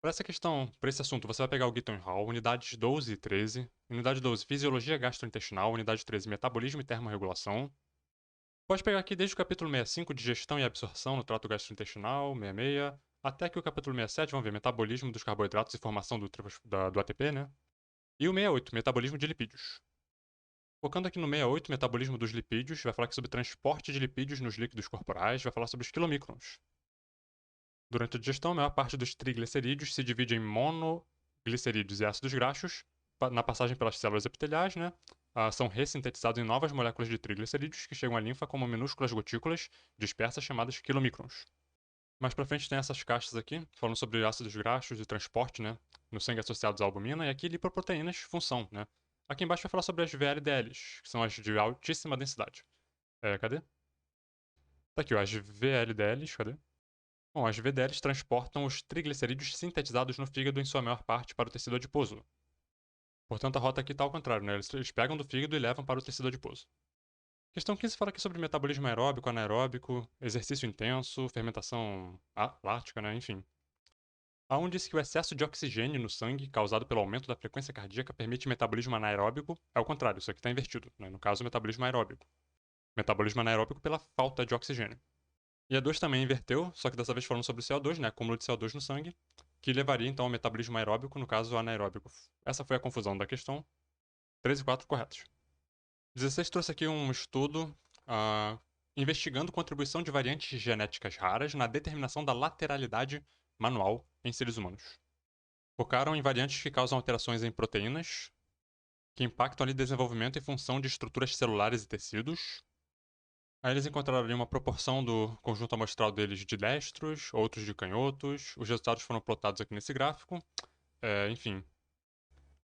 Para essa questão, para esse assunto, você vai pegar o Gitton Hall, unidades 12 e 13. Unidade 12, Fisiologia Gastrointestinal. Unidade 13, Metabolismo e Termorregulação. Pode pegar aqui desde o capítulo 65, Digestão e Absorção no trato gastrointestinal, 66, até que o capítulo 67, vamos ver, Metabolismo dos carboidratos e formação do ATP, né? E o 68, Metabolismo de lipídios. Focando aqui no 68, Metabolismo dos lipídios, vai falar aqui sobre transporte de lipídios nos líquidos corporais, vai falar sobre os quilomicrons. Durante a digestão, a maior parte dos triglicerídeos se divide em monoglicerídeos e ácidos graxos, na passagem pelas células epiteliais, né? São ressintetizados em novas moléculas de triglicerídeos que chegam à linfa como minúsculas gotículas dispersas chamadas quilomicrons. Mais pra frente tem essas caixas aqui, falando sobre ácidos graxos e transporte, né? No sangue associados à albumina, e aqui lipoproteínas, função, né? Aqui embaixo vai falar sobre as VLDLs, que são as de altíssima densidade. Cadê? Tá aqui, ó, as VLDLs, cadê? Bom, as VDLs transportam os triglicerídeos sintetizados no fígado em sua maior parte para o tecido adiposo. Portanto, a rota aqui está ao contrário, né? Eles pegam do fígado e levam para o tecido adiposo. Questão 15 fala aqui sobre metabolismo aeróbico, anaeróbico, exercício intenso, fermentação láctica, né? Enfim. A 1 disse que o excesso de oxigênio no sangue, causado pelo aumento da frequência cardíaca, permite metabolismo anaeróbico. É o contrário, isso aqui está invertido, né? No caso, metabolismo aeróbico. Metabolismo anaeróbico pela falta de oxigênio. E a 2 também inverteu, só que dessa vez falando sobre o CO2, né? Acúmulo de CO2 no sangue, que levaria então ao metabolismo aeróbico, no caso anaeróbico. Essa foi a confusão da questão. 3 e 4 corretos. 16 trouxe aqui um estudo investigando contribuição de variantes genéticas raras na determinação da lateralidade manual em seres humanos. Focaram em variantes que causam alterações em proteínas, que impactam ali desenvolvimento e função de estruturas celulares e tecidos. Aí eles encontraram ali uma proporção do conjunto amostral deles de destros, outros de canhotos. Os resultados foram plotados aqui nesse gráfico. Enfim,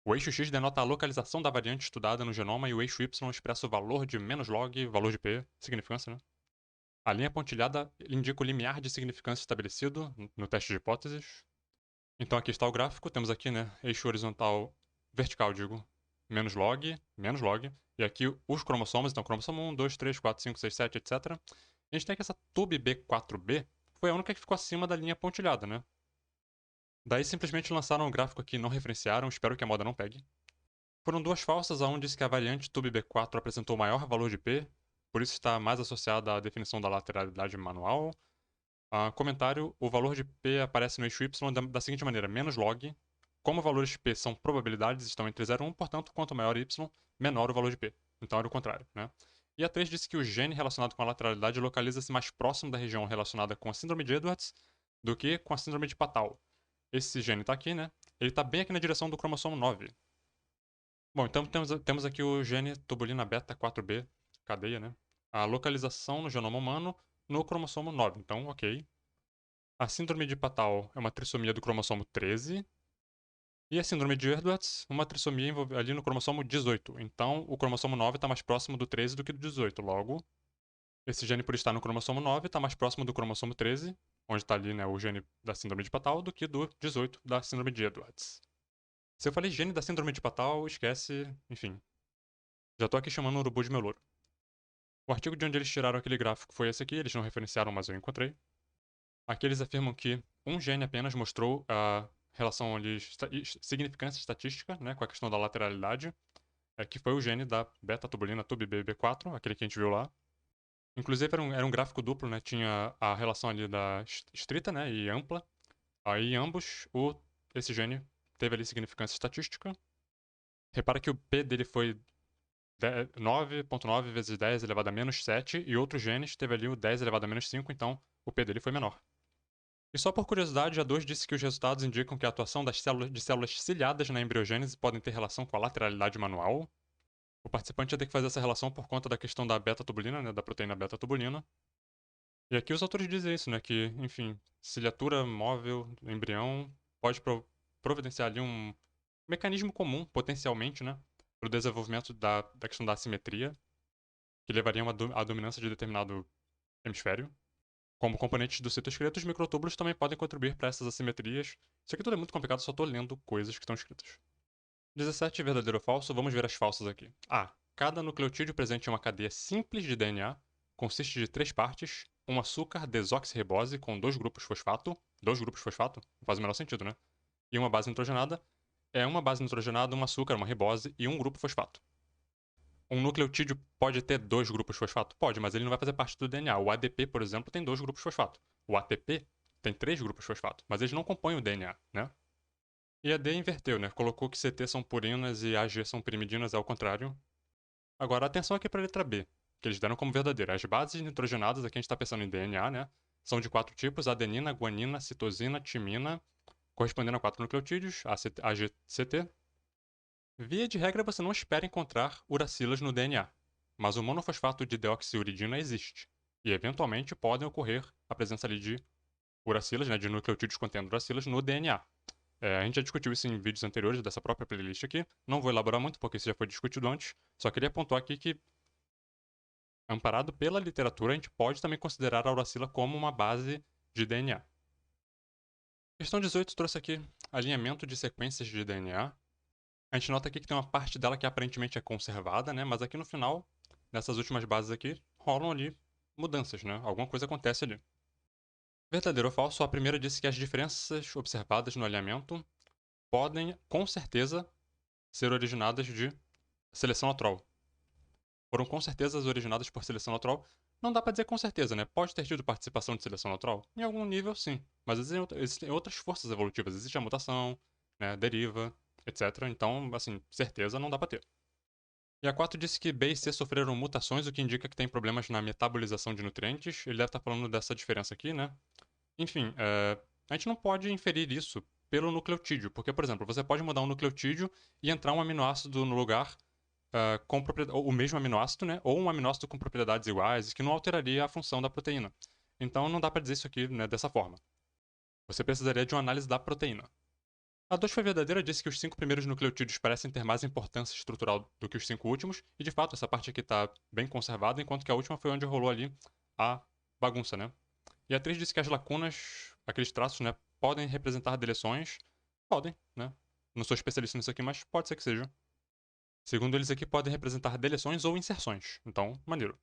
o eixo X denota a localização da variante estudada no genoma e o eixo Y expressa o valor de menos log, valor de P, significância, né? A linha pontilhada indica o limiar de significância estabelecido no teste de hipóteses. Então aqui está o gráfico, temos aqui, né, eixo horizontal, vertical, digo, menos log, e aqui os cromossomos, então cromossomo 1, 2, 3, 4, 5, 6, 7, etc. A gente tem que essa tube B4B foi a única que ficou acima da linha pontilhada, né? Daí simplesmente lançaram o gráfico aqui, não referenciaram, espero que a moda não pegue. Foram duas falsas, a 1 disse que a variante tube B4 apresentou maior valor de P, por isso está mais associada à definição da lateralidade manual. Comentário, o valor de P aparece no eixo Y da seguinte maneira, menos log. Como valores P são probabilidades, estão entre 0 e 1, portanto, quanto maior Y, menor o valor de P. Então era o contrário, né? E a 3 disse que o gene relacionado com a lateralidade localiza-se mais próximo da região relacionada com a síndrome de Edwards do que com a síndrome de Patau. Esse gene está aqui, né? Ele está bem aqui na direção do cromossomo 9. Bom, então temos aqui o gene tubulina beta 4B, cadeia, né? A localização no genoma humano no cromossomo 9, então ok. A síndrome de Patau é uma trissomia do cromossomo 13. E a síndrome de Edwards, uma trissomia ali no cromossomo 18. Então, o cromossomo 9 está mais próximo do 13 do que do 18. Logo, esse gene, por estar no cromossomo 9, está mais próximo do cromossomo 13, onde está ali, né, o gene da síndrome de Patau, do que do 18 da síndrome de Edwards. Se eu falei gene da síndrome de Patau, esquece, enfim. Já tô aqui chamando o urubu de meu louro. O artigo de onde eles tiraram aquele gráfico foi esse aqui, eles não referenciaram, mas eu encontrei. Aqui eles afirmam que um gene apenas mostrou a relação ali, significância estatística, né, com a questão da lateralidade, que foi o gene da beta-tubulina TUBB4, aquele que a gente viu lá. Inclusive era um gráfico duplo, né, tinha a relação ali da estrita, né, e ampla. Aí ambos, esse gene teve ali significância estatística. Repara que o P dele foi 9,9 vezes 10 elevado a menos 7, e outros genes teve ali o 10 elevado a menos 5, então o P dele foi menor. E só por curiosidade, a 2 disse que os resultados indicam que a atuação de células ciliadas na embriogênese podem ter relação com a lateralidade manual. O participante ia ter que fazer essa relação por conta da questão da beta-tubulina, né, da proteína beta-tubulina. E aqui os autores dizem isso, né, que, enfim, ciliatura móvel do embrião pode providenciar ali um mecanismo comum, potencialmente, né, para o desenvolvimento da questão da assimetria, que levaria à dominância de determinado hemisfério. Como componentes do citoesqueleto, os microtúbulos também podem contribuir para essas assimetrias. Isso aqui tudo é muito complicado, só tô lendo coisas que estão escritas. 17, verdadeiro ou falso, vamos ver as falsas aqui. A. Cada nucleotídeo presente em uma cadeia simples de DNA consiste de 3 partes, um açúcar desoxirribose com 2 grupos fosfato, não faz o menor sentido, né? E uma base nitrogenada, uma base nitrogenada, um açúcar, uma ribose e um grupo fosfato. Um nucleotídeo pode ter 2 grupos fosfato? Pode, mas ele não vai fazer parte do DNA. O ADP, por exemplo, tem 2 grupos fosfato. O ATP tem 3 grupos fosfato, mas eles não compõem o DNA, né? E a D inverteu, né? Colocou que CT são purinas e AG são pirimidinas, é o contrário. Agora, atenção aqui para a letra B, que eles deram como verdadeira. As bases nitrogenadas, aqui a gente está pensando em DNA, né? São de 4 tipos: adenina, guanina, citosina, timina, correspondendo a 4 nucleotídeos, AGCT. Via de regra, você não espera encontrar uracilas no DNA, mas o monofosfato de deoxiuridina existe, e eventualmente podem ocorrer a presença ali de uracilas, né, de nucleotídeos contendo uracilas no DNA. A gente já discutiu isso em vídeos anteriores dessa própria playlist aqui, não vou elaborar muito porque isso já foi discutido antes, só queria pontuar aqui que, amparado pela literatura, a gente pode também considerar a uracila como uma base de DNA. Questão 18 trouxe aqui alinhamento de sequências de DNA. A gente nota aqui que tem uma parte dela que aparentemente é conservada, né? Mas aqui no final, nessas últimas bases aqui, rolam ali mudanças, né? Alguma coisa acontece ali. Verdadeiro ou falso, a primeira disse que as diferenças observadas no alinhamento podem, com certeza, ser originadas de seleção natural. Foram com certeza originadas por seleção natural. Não dá pra dizer com certeza, né? Pode ter tido participação de seleção natural? Em algum nível, sim. Mas existem outras forças evolutivas. Existe a mutação, né? Deriva, etc. Então, assim, certeza não dá pra ter. E a 4 disse que B e C sofreram mutações, o que indica que tem problemas na metabolização de nutrientes. Ele deve estar falando dessa diferença aqui, né? Enfim, a gente não pode inferir isso pelo nucleotídeo, porque, por exemplo, você pode mudar um nucleotídeo e entrar um aminoácido no lugar com o mesmo aminoácido, né? Ou um aminoácido com propriedades iguais, que não alteraria a função da proteína. Então não dá para dizer isso aqui, né, dessa forma. Você precisaria de uma análise da proteína. A 2 foi verdadeira, disse que os 5 primeiros nucleotídeos parecem ter mais importância estrutural do que os 5 últimos, e de fato essa parte aqui está bem conservada, enquanto que a última foi onde rolou ali a bagunça, né? E a 3 disse que as lacunas, aqueles traços, né, podem representar deleções. Podem, né? Não sou especialista nisso aqui, mas pode ser que seja. Segundo eles aqui, podem representar deleções ou inserções. Então, maneiro.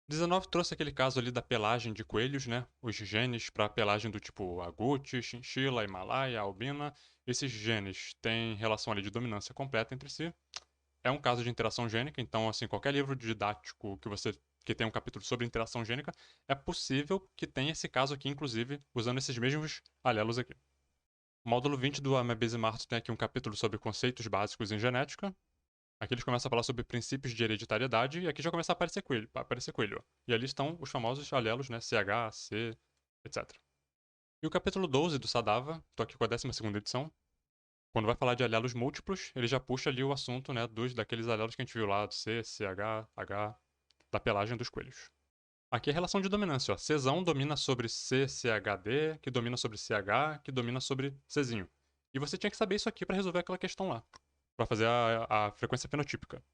19 trouxe aquele caso ali da pelagem de coelhos, né? Os genes para pelagem do tipo agouti, chinchila, himalaia, albina. Esses genes têm relação ali de dominância completa entre si. É um caso de interação gênica, então, assim, qualquer livro didático que tenha um capítulo sobre interação gênica, é possível que tenha esse caso aqui, inclusive, usando esses mesmos alelos aqui. O módulo 20 do Amebis Marto tem aqui um capítulo sobre conceitos básicos em genética. Aqui eles começam a falar sobre princípios de hereditariedade, e aqui já começa a aparecer coelho. E ali estão os famosos alelos, né? CH, C, etc. E o capítulo 12 do Sadava, tô aqui com a 12ª edição. Quando vai falar de alelos múltiplos, ele já puxa ali o assunto, né, daqueles alelos que a gente viu lá, do C, CH, H, da pelagem dos coelhos. Aqui é a relação de dominância, ó. Czão domina sobre CCHD, que domina sobre CH, que domina sobre Czinho. E você tinha que saber isso aqui para resolver aquela questão lá, para fazer a frequência fenotípica.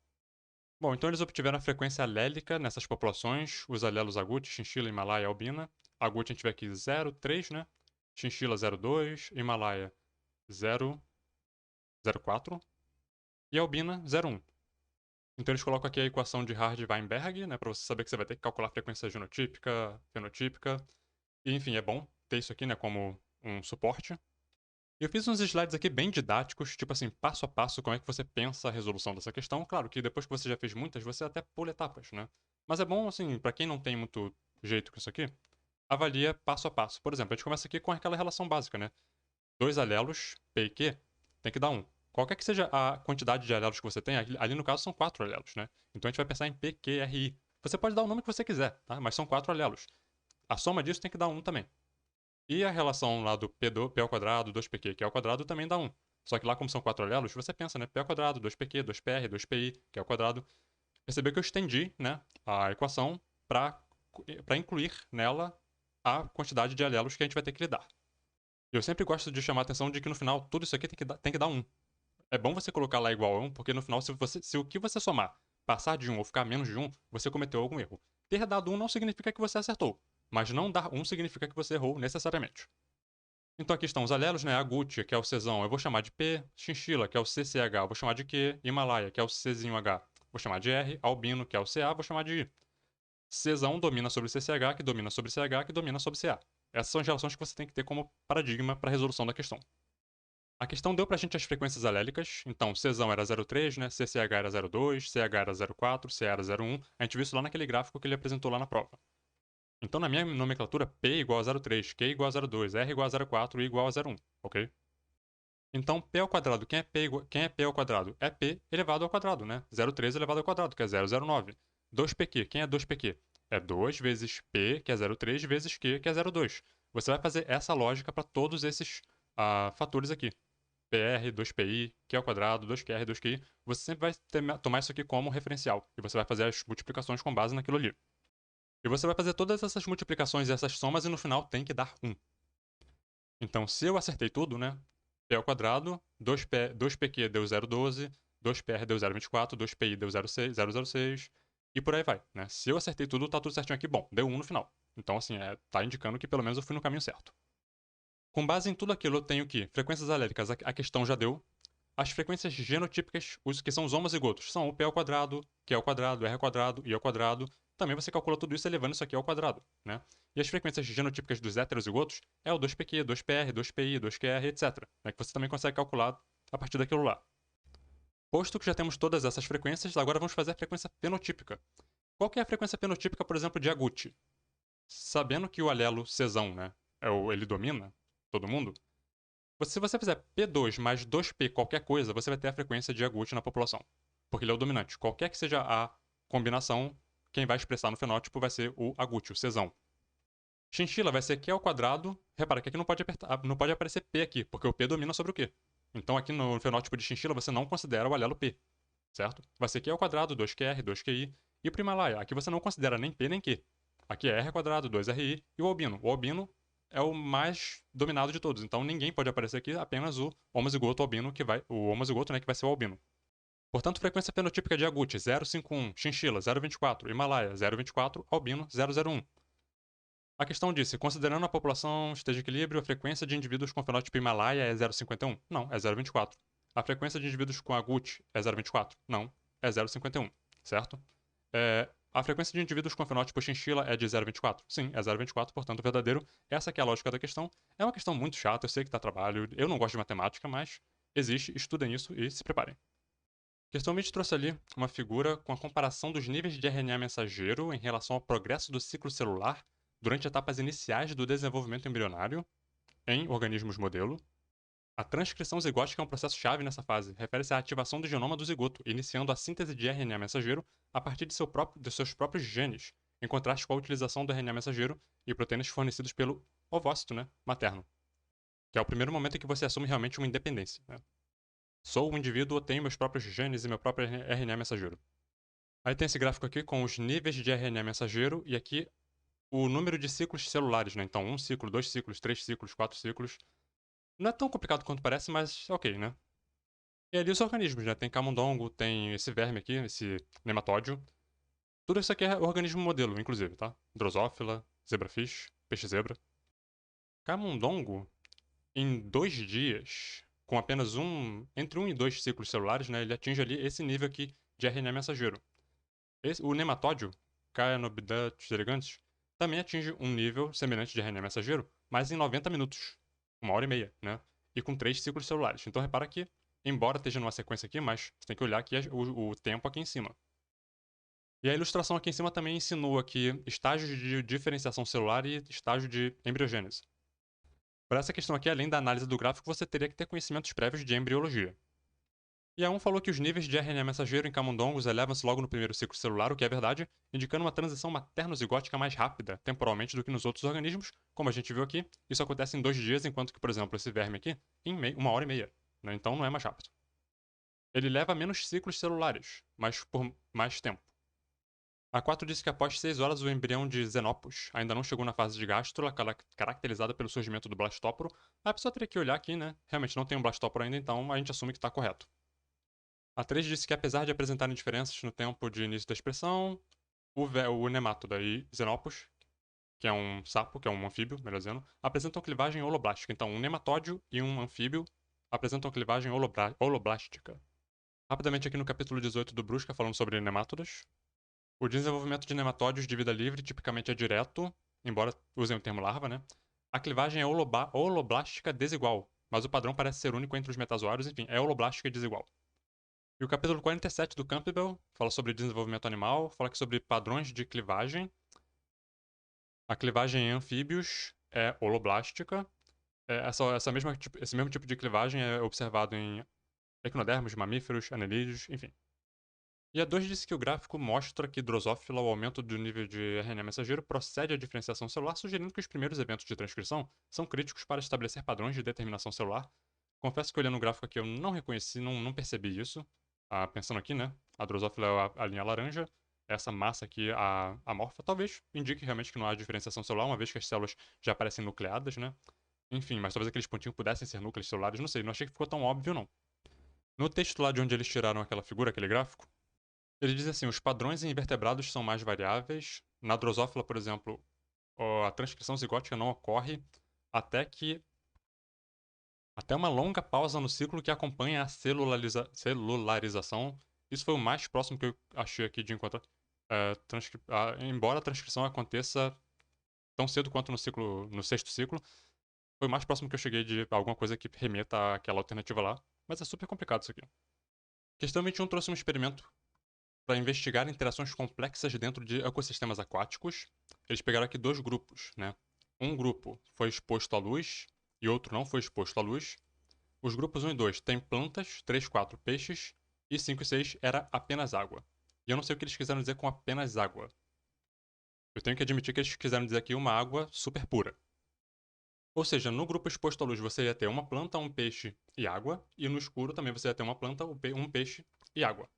Bom, então eles obtiveram a frequência alélica nessas populações, os alelos agouti, chinchila, himalaia e albina, Agouti a gente vê aqui 0,3, né? Chinchila 0,2, Himalaia 0,04 e Albina 0,1. Então eles colocam aqui a equação de Hardy-Weinberg, né, para você saber que você vai ter que calcular a frequência genotípica, fenotípica, e enfim, é bom ter isso aqui, né, como um suporte. E eu fiz uns slides aqui bem didáticos, tipo assim, passo a passo, como é que você pensa a resolução dessa questão. Claro que depois que você já fez muitas, você até pula etapas, né? Mas é bom, assim, para quem não tem muito jeito com isso aqui, avalia passo a passo. Por exemplo, a gente começa aqui com aquela relação básica, né? Dois alelos, P e Q, tem que dar 1. Qualquer que seja a quantidade de alelos que você tem, ali no caso são 4 alelos, né? Então a gente vai pensar em P, Q, R, I. Você pode dar o nome que você quiser, tá? Mas são 4 alelos. A soma disso tem que dar 1 também. E a relação lá do P ao quadrado, 2PQ, que é ao quadrado, também dá 1. Só que lá, como são 4 alelos, você pensa, né? P ao quadrado, 2PQ, 2PR, 2PI, que é ao quadrado. Percebeu que eu estendi, né, a equação para incluir nela a quantidade de alelos que a gente vai ter que lidar. Eu sempre gosto de chamar a atenção de que no final tudo isso aqui tem que dar 1. É bom você colocar lá igual a 1, porque no final, se o que você somar passar de 1 ou ficar menos de 1, você cometeu algum erro. Ter dado 1 não significa que você acertou, mas não dar 1 significa que você errou necessariamente. Então aqui estão os alelos, né? Agouti, que é o Czão, eu vou chamar de P. Chinchila, que é o CCH, eu vou chamar de Q. Himalaia, que é o Czinho H, vou chamar de R. Albino, que é o CA, vou chamar de I. Czão domina sobre CCH, que domina sobre CH, que domina sobre CA. Essas são as relações que você tem que ter como paradigma para a resolução da questão. A questão deu pra gente as frequências alélicas, então Czão era 0,3, né? CCH era 0,2, CH era 0,4, CA era 0,1. A gente viu isso lá naquele gráfico que ele apresentou lá na prova. Então, na minha nomenclatura, P igual a 0,3, Q igual a 0,2, R igual a 0,4 e I igual a 0,1, ok? Então, P ao quadrado, quem é P ao quadrado? É P elevado ao quadrado, né? 0,3 elevado ao quadrado, que é 0,09. 2PQ, quem é 2PQ? É 2 vezes P, que é 0,3, vezes Q, que é 0,2. Você vai fazer essa lógica para todos esses fatores aqui. PR, 2PI, Q ao quadrado, 2QR, 2QI. Você sempre vai tomar isso aqui como referencial. E você vai fazer as multiplicações com base naquilo ali. E você vai fazer todas essas multiplicações e essas somas e no final tem que dar 1. Então, se eu acertei tudo, né? P ao quadrado, 2PQ deu 0,12, 2PR deu 0,24, 2PI deu 0,06 e por aí vai, né? Se eu acertei tudo, tá tudo certinho aqui. Bom, deu 1 no final. Então, assim, tá indicando que pelo menos eu fui no caminho certo. Com base em tudo aquilo, eu tenho que frequências aléricas, a questão já deu. As frequências genotípicas, que são os homozigotos, são o P ao quadrado, Q ao quadrado, R ao quadrado, I ao quadrado. Também você calcula tudo isso elevando isso aqui ao quadrado, né? E as frequências genotípicas dos heterozigotos é o 2PQ, 2PR, 2PI, 2QR, etc. Né? Que você também consegue calcular a partir daquilo lá. Posto que já temos todas essas frequências, agora vamos fazer a frequência fenotípica. Qual que é a frequência fenotípica, por exemplo, de Agouti? Sabendo que o alelo Czão, né, ele domina todo mundo, se você fizer P2 mais 2P qualquer coisa, você vai ter a frequência de Agouti na população. Porque ele é o dominante. Qualquer que seja a combinação, quem vai expressar no fenótipo vai ser o Agouti, o Czão. Chinchila vai ser Q ao quadrado. Repara que aqui não pode aparecer P aqui, porque o P domina sobre o Q. Então aqui no fenótipo de chinchila você não considera o alelo P, certo? Vai ser Q ao quadrado, 2QR, 2QI. E pro Himalaia, aqui você não considera nem P nem Q. Aqui é R ao quadrado, 2RI. E o albino. O albino é o mais dominado de todos. Então ninguém pode aparecer aqui, apenas o homozigoto albino, o homozigoto, né, que vai ser o albino. Portanto, frequência fenotípica de Agouti 0,51, chinchila 0,24, Himalaia 0,24, albino 0,01. A questão disse, considerando a população esteja em equilíbrio, a frequência de indivíduos com fenótipo Himalaia é 0,51? Não, é 0,24. A frequência de indivíduos com Agouti é 0,24? Não, é 0,51, certo? A frequência de indivíduos com fenótipo chinchila é de 0,24? Sim, é 0,24, portanto verdadeiro. Essa que é a lógica da questão. É uma questão muito chata, eu sei que dá trabalho, eu não gosto de matemática, mas existe, estudem isso e se preparem. A questão 20 trouxe ali uma figura com a comparação dos níveis de RNA mensageiro em relação ao progresso do ciclo celular durante etapas iniciais do desenvolvimento embrionário em organismos modelo. A transcrição zigótica é um processo chave nessa fase, refere-se à ativação do genoma do zigoto, iniciando a síntese de RNA mensageiro a partir de seus próprios genes, em contraste com a utilização do RNA mensageiro e proteínas fornecidos pelo ovócito, né, materno, que é o primeiro momento em que você assume realmente uma independência. Né? Sou um indivíduo, tenho meus próprios genes e meu próprio RNA mensageiro. Aí tem esse gráfico aqui com os níveis de RNA mensageiro e aqui o número de ciclos celulares, né? Então, 1 ciclo, 2 ciclos, 3 ciclos, 4 ciclos. Não é tão complicado quanto parece, mas ok, né? E ali os organismos, né? Tem camundongo, tem esse verme aqui, esse nematóide. Tudo isso aqui é organismo modelo, inclusive, tá? Drosófila, zebrafish, peixe-zebra. Camundongo, em 2 dias, com apenas entre 1 e 2 ciclos celulares, né, ele atinge ali esse nível aqui de RNA mensageiro. O nematódio, Caenorhabditis elegantes, também atinge um nível semelhante de RNA mensageiro, mas em 90 minutos, 1h30, né? E com 3 ciclos celulares. Então repara que, embora esteja numa sequência aqui, mas você tem que olhar aqui o tempo aqui em cima. E a ilustração aqui em cima também insinua aqui estágios de diferenciação celular e estágio de embriogênese. Para essa questão aqui, além da análise do gráfico, você teria que ter conhecimentos prévios de embriologia. E a 1 falou que os níveis de RNA mensageiro em camundongos elevam-se logo no primeiro ciclo celular, o que é verdade, indicando uma transição materno-zigótica mais rápida, temporalmente, do que nos outros organismos. Como a gente viu aqui, isso acontece em 2 dias, enquanto que, por exemplo, esse verme aqui, em 1h30. Né? Então não é mais rápido. Ele leva menos ciclos celulares, mas por mais tempo. A 4 disse que após 6 horas o embrião de Xenopus ainda não chegou na fase de gástrula, caracterizada pelo surgimento do blastóporo. A pessoa teria que olhar aqui, né? Realmente não tem um blastóporo ainda, então a gente assume que está correto. A 3 disse que apesar de apresentarem diferenças no tempo de início da expressão, o nemátoda e Xenopus, que é um sapo, que é um anfíbio, melhor dizendo, apresentam clivagem holoblástica. Então, um nematódio e um anfíbio apresentam clivagem holoblástica. Rapidamente aqui no capítulo 18 do Brusca, falando sobre nemátodas. O desenvolvimento de nematódios de vida livre tipicamente é direto, embora usem o termo larva, né? A clivagem é holoblástica desigual, mas o padrão parece ser único entre os metazoários, enfim, é holoblástica desigual. E o capítulo 47 do Campbell fala sobre desenvolvimento animal, fala aqui sobre padrões de clivagem. A clivagem em anfíbios é holoblástica. Esse mesmo tipo de clivagem é observado em equinodermos, mamíferos, anelídeos, enfim. E a 2 disse que o gráfico mostra que Drosophila, o aumento do nível de RNA mensageiro, procede à diferenciação celular, sugerindo que os primeiros eventos de transcrição são críticos para estabelecer padrões de determinação celular. Confesso que olhando o gráfico aqui eu não reconheci, não percebi isso. Pensando aqui, né? A Drosophila é a linha laranja, essa massa aqui, a amorfa, talvez indique realmente que não há diferenciação celular, uma vez que as células já parecem nucleadas, né? Enfim, mas talvez aqueles pontinhos pudessem ser núcleos celulares, não sei, não achei que ficou tão óbvio, não. No texto lá de onde eles tiraram aquela figura, aquele gráfico, ele diz assim: os padrões em invertebrados são mais variáveis. Na Drosophila, por exemplo, a transcrição zigótica não ocorre até que até uma longa pausa no ciclo que acompanha a celularização. Isso foi o mais próximo que eu achei aqui de encontrar. Embora a transcrição aconteça tão cedo quanto no sexto ciclo, foi o mais próximo que eu cheguei de alguma coisa que remeta àquela alternativa lá. Mas é super complicado isso aqui. Questão 21 trouxe um experimento para investigar interações complexas dentro de ecossistemas aquáticos. Eles pegaram aqui 2 grupos, né? Um grupo foi exposto à luz e outro não foi exposto à luz. Os grupos 1 e 2 têm plantas, 3, 4 peixes, e 5 e 6 era apenas água. E eu não sei o que eles quiseram dizer com apenas água. Eu tenho que admitir que eles quiseram dizer aqui uma água super pura. Ou seja, no grupo exposto à luz você ia ter uma planta, um peixe e água, e no escuro também você ia ter uma planta, um peixe e água.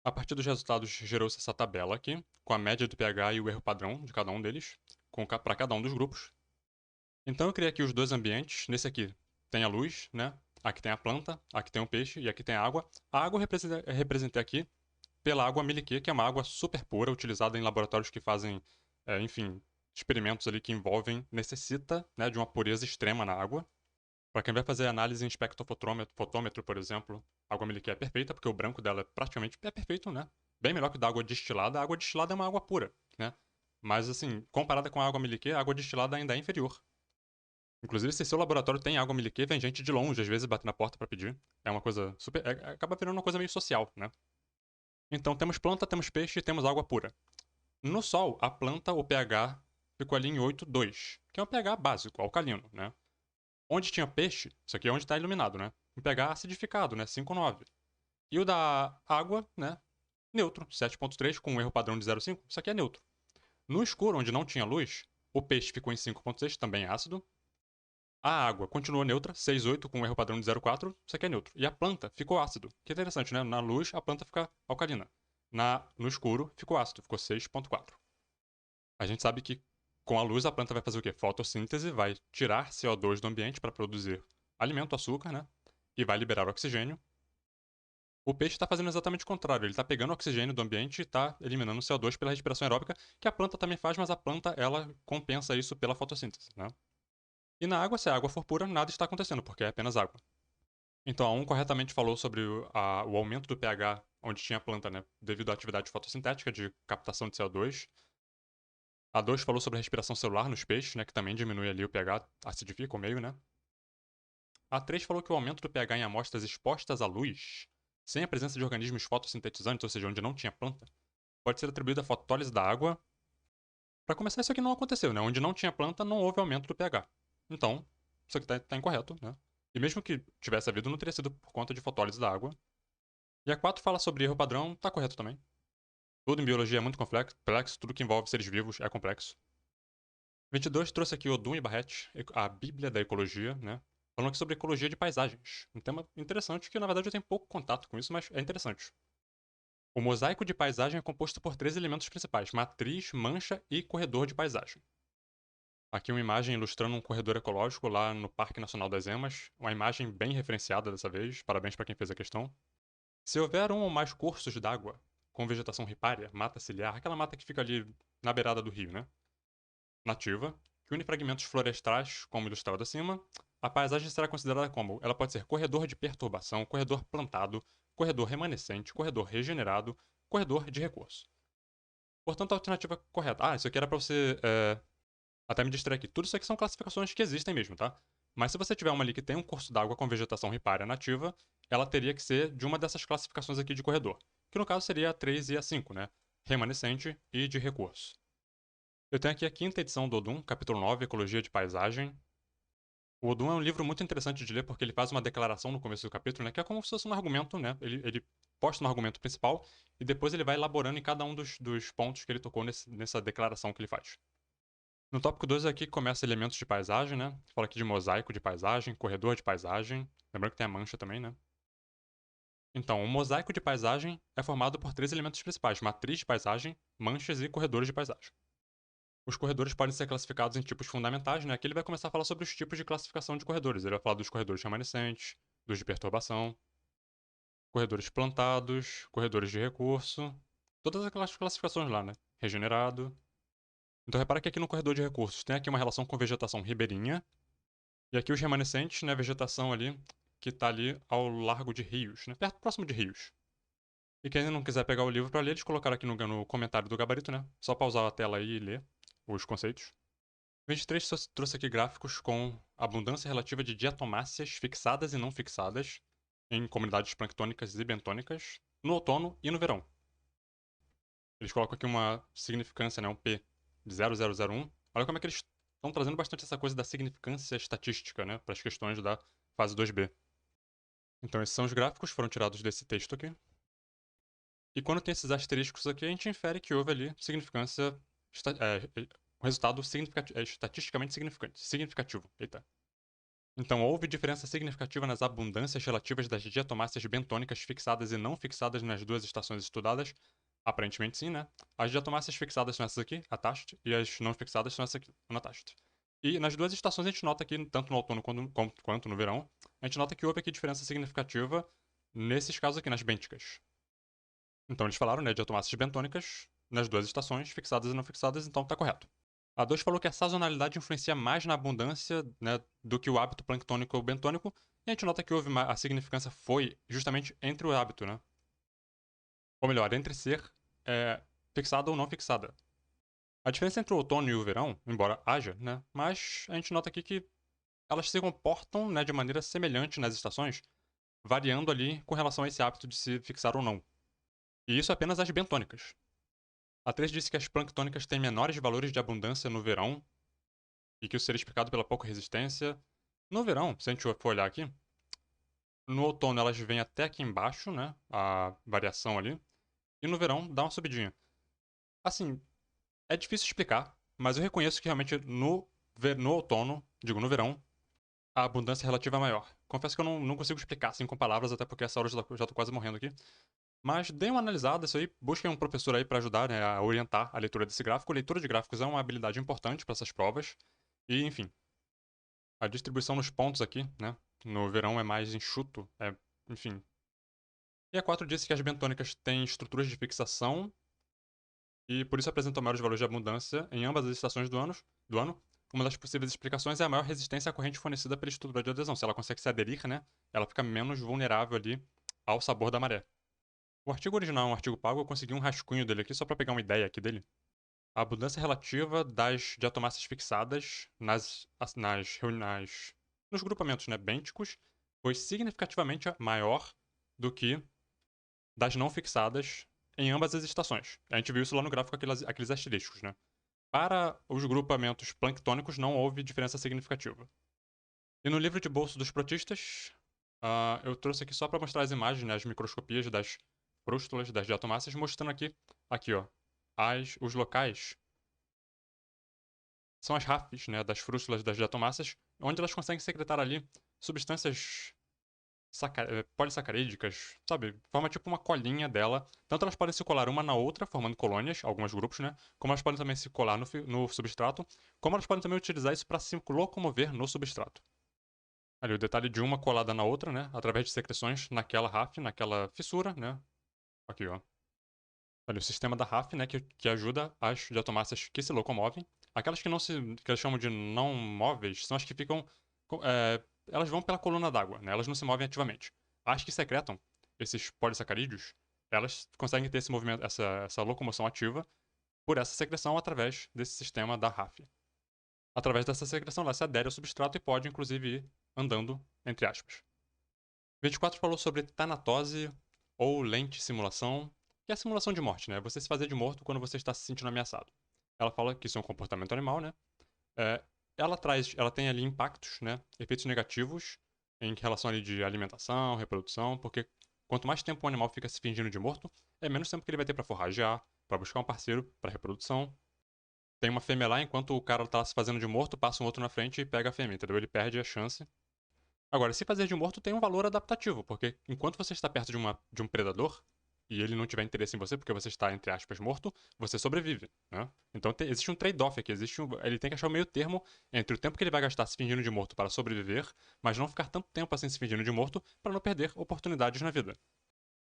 A partir dos resultados gerou-se essa tabela aqui, com a média do pH e o erro padrão de cada um deles, para cada um dos grupos. Então eu criei aqui os 2 ambientes. Nesse aqui tem a luz, né? Aqui tem a planta, aqui tem o peixe e aqui tem a água. A água eu representei aqui pela água Miliquê, que é uma água super pura, utilizada em laboratórios que fazem, enfim, experimentos ali que envolvem, necessita, né, de uma pureza extrema na água. Para quem vai fazer análise em espectrofotômetro, por exemplo, a água Miliquê é perfeita, porque o branco dela praticamente é perfeito, né? Bem melhor que o da água destilada. A água destilada é uma água pura, né? Mas, assim, comparada com a água Miliquê, a água destilada ainda é inferior. Inclusive, se seu laboratório tem água Miliquê, vem gente de longe, às vezes, bate na porta para pedir. É uma coisa super. Acaba virando uma coisa meio social, né? Então, temos planta, temos peixe e temos água pura. No Sol, a planta, o pH ficou ali em 8,2, que é um pH básico, alcalino, né? Onde tinha peixe, isso aqui é onde está iluminado, né? Um pH acidificado, né? 5,9. E o da água, né? Neutro, 7,3, com um erro padrão de 0,5. Isso aqui é neutro. No escuro, onde não tinha luz, o peixe ficou em 5,6, também ácido. A água continuou neutra, 6,8, com um erro padrão de 0,4. Isso aqui é neutro. E a planta ficou ácido. Que interessante, né? Na luz, a planta fica alcalina. No escuro, ficou ácido, ficou 6,4. A gente sabe que com a luz a planta vai fazer o quê? Fotossíntese, vai tirar CO2 do ambiente para produzir alimento, açúcar, né? E vai liberar oxigênio. O peixe está fazendo exatamente o contrário. Ele está pegando o oxigênio do ambiente e está eliminando o CO2 pela respiração aeróbica, que a planta também faz, mas a planta ela compensa isso pela fotossíntese, né? E na água, se a água for pura, nada está acontecendo, porque é apenas água. Então, a 1 corretamente falou sobre o aumento do pH onde tinha planta, né, devido à atividade fotossintética de captação de CO2. A 2 falou sobre a respiração celular nos peixes, né, que também diminui ali o pH, acidifica o meio, né? A 3 falou que o aumento do pH em amostras expostas à luz, sem a presença de organismos fotossintetizantes, ou seja, onde não tinha planta, pode ser atribuído à fotólise da água. Para começar, isso aqui não aconteceu, né? Onde não tinha planta, não houve aumento do pH. Então, isso aqui tá incorreto, né? E mesmo que tivesse havido, não teria sido por conta de fotólise da água. E a 4 fala sobre erro padrão, tá correto também. Tudo em biologia é muito complexo, tudo que envolve seres vivos é complexo. 22 trouxe aqui Odum e Barrett, a Bíblia da Ecologia, né? Falando aqui sobre ecologia de paisagens. Um tema interessante que, na verdade, eu tenho pouco contato com isso, mas é interessante. O mosaico de paisagem é composto por 3 elementos principais: matriz, mancha e corredor de paisagem. Aqui uma imagem ilustrando um corredor ecológico lá no Parque Nacional das Emas. Uma imagem bem referenciada dessa vez. Parabéns para quem fez a questão. Se houver um ou mais cursos d'água com vegetação ripária, mata ciliar, aquela mata que fica ali na beirada do rio, né? Nativa, que une fragmentos florestais, como ilustrado acima, a paisagem será considerada como: ela pode ser corredor de perturbação, corredor plantado, corredor remanescente, corredor regenerado, corredor de recurso. Portanto, a alternativa correta. Ah, isso aqui era para você até me distrair aqui. Tudo isso aqui são classificações que existem mesmo, tá? Mas se você tiver uma ali que tem um curso d'água com vegetação ripária nativa, ela teria que ser de uma dessas classificações aqui de corredor, que no caso seria a 3 e a 5, né? Remanescente e de recurso. Eu tenho aqui a quinta edição do Odum, capítulo 9, Ecologia de Paisagem. O Odum é um livro muito interessante de ler porque ele faz uma declaração no começo do capítulo, né? Que é como se fosse um argumento, né? Ele posta no argumento principal e depois ele vai elaborando em cada um dos pontos que ele tocou nessa declaração que ele faz. No tópico 2 aqui começa elementos de paisagem, né? Fala aqui de mosaico de paisagem, corredor de paisagem. Lembrando que tem a mancha também, né? Então, o mosaico de paisagem é formado por 3 elementos principais: matriz de paisagem, manchas e corredores de paisagem. Os corredores podem ser classificados em tipos fundamentais, né? Aqui ele vai começar a falar sobre os tipos de classificação de corredores. Ele vai falar dos corredores remanescentes, dos de perturbação, corredores plantados, corredores de recurso, todas aquelas classificações lá, né? Regenerado. Então repara que aqui no corredor de recursos tem aqui uma relação com vegetação ribeirinha, e aqui os remanescentes, né? Vegetação ali que está ali ao largo de rios, né? Perto, próximo de rios. E quem não quiser pegar o livro para ler, eles colocaram aqui no comentário do gabarito, né? Só pausar a tela aí e ler os conceitos. 23 trouxe aqui gráficos com abundância relativa de diatomáceas fixadas e não fixadas em comunidades planctônicas e bentônicas no outono e no verão. Eles colocam aqui uma significância, né, um P de 0001. Olha como é que eles estão trazendo bastante essa coisa da significância estatística, né, para as questões da fase 2B. Então esses são os gráficos, foram tirados desse texto aqui. E quando tem esses asteriscos aqui, a gente infere que houve ali significância, um resultado estatisticamente significativo. Eita. Então, houve diferença significativa nas abundâncias relativas das diatomáceas bentônicas fixadas e não fixadas nas 2 estações estudadas? Aparentemente sim, né? As diatomáceas fixadas são essas aqui, a TAST, e as não fixadas são essas aqui, a TAST. E nas 2 estações a gente nota aqui, tanto no outono quanto no verão, a gente nota que houve aqui diferença significativa nesses casos aqui, nas bênticas. Então eles falaram, né, de diatomáceas bentônicas nas 2 estações, fixadas e não fixadas, então tá correto. A 2 falou que a sazonalidade influencia mais na abundância, né, do que o hábito planctônico ou bentônico, e a gente nota que a significância foi justamente entre o hábito, né? Ou melhor, entre ser fixada ou não fixada. A diferença entre o outono e o verão, embora haja, né, mas a gente nota aqui que elas se comportam, né, de maneira semelhante nas estações, variando ali com relação a esse hábito de se fixar ou não. E isso apenas as bentônicas. A 3 disse que as planctônicas têm menores valores de abundância no verão e que isso seria explicado pela pouca resistência. No verão, se a gente for olhar aqui, no outono elas vêm até aqui embaixo, né? A variação ali. E no verão dá uma subidinha. Assim, é difícil explicar, mas eu reconheço que realmente no outono, digo no verão, a abundância relativa é maior. Confesso que eu não consigo explicar assim com palavras, até porque essa hora eu já tô quase morrendo aqui. Mas dê uma analisada isso aí, busquem um professor aí para ajudar, né, a orientar a leitura desse gráfico. Leitura de gráficos é uma habilidade importante para essas provas. E, enfim, a distribuição nos pontos aqui, né? No verão é mais enxuto, enfim. E a 4 disse que as bentônicas têm estruturas de fixação e por isso apresentam maiores valores de abundância em ambas as estações do ano. Uma das possíveis explicações é a maior resistência à corrente fornecida pela estrutura de adesão. Se ela consegue se aderir, né, ela fica menos vulnerável ali ao sabor da maré. O artigo original é um artigo pago, eu consegui um rascunho dele aqui só para pegar uma ideia aqui dele. A abundância relativa das diatomáceas fixadas nos grupamentos, né, bênticos foi significativamente maior do que das não fixadas em ambas as estações. A gente viu isso lá no gráfico, aqueles asteriscos, né? Para os grupamentos planctônicos não houve diferença significativa. E no livro de bolso dos protistas, eu trouxe aqui só para mostrar as imagens, né, as microscopias das frústulas, das diatomáceas, mostrando aqui ó, os locais são as RAFs, né, das frústulas das diatomáceas, onde elas conseguem secretar ali substâncias polissacarídicas, sabe? Forma tipo uma colinha dela. Tanto elas podem se colar uma na outra, formando colônias, alguns grupos, né? Como elas podem também se colar no substrato, como elas podem também utilizar isso para se locomover no substrato. Ali o detalhe de uma colada na outra, né? Através de secreções naquela RAF, naquela fissura, né? Aqui, ó. Ali o sistema da RAF, né? Que ajuda as diatomáceas que se locomovem. Aquelas que não se. Que eles chamam de não móveis são as que ficam. Elas vão pela coluna d'água, né? Elas não se movem ativamente. As que secretam esses polissacarídeos, elas conseguem ter esse movimento, essa locomoção ativa por essa secreção através desse sistema da RAF. Através dessa secreção, ela se adere ao substrato e pode, inclusive, ir andando, entre aspas. 24 falou sobre tanatose ou lente simulação, que é a simulação de morte, né? Você se fazer de morto quando você está se sentindo ameaçado. Ela fala que isso é um comportamento animal, né? É, ela tem ali impactos, né? Efeitos negativos em relação ali de alimentação, reprodução, porque quanto mais tempo o animal fica se fingindo de morto, é menos tempo que ele vai ter para forragear, para buscar um parceiro, para reprodução. Tem uma fêmea lá, enquanto o cara tá se fazendo de morto, passa um outro na frente e pega a fêmea, entendeu? Ele perde a chance. Agora, se fazer de morto tem um valor adaptativo, porque enquanto você está perto de um predador, e ele não tiver interesse em você porque você está, entre aspas, morto, você sobrevive, né? Então existe um trade-off aqui, ele tem que achar o meio termo entre o tempo que ele vai gastar se fingindo de morto para sobreviver, mas não ficar tanto tempo assim se fingindo de morto para não perder oportunidades na vida.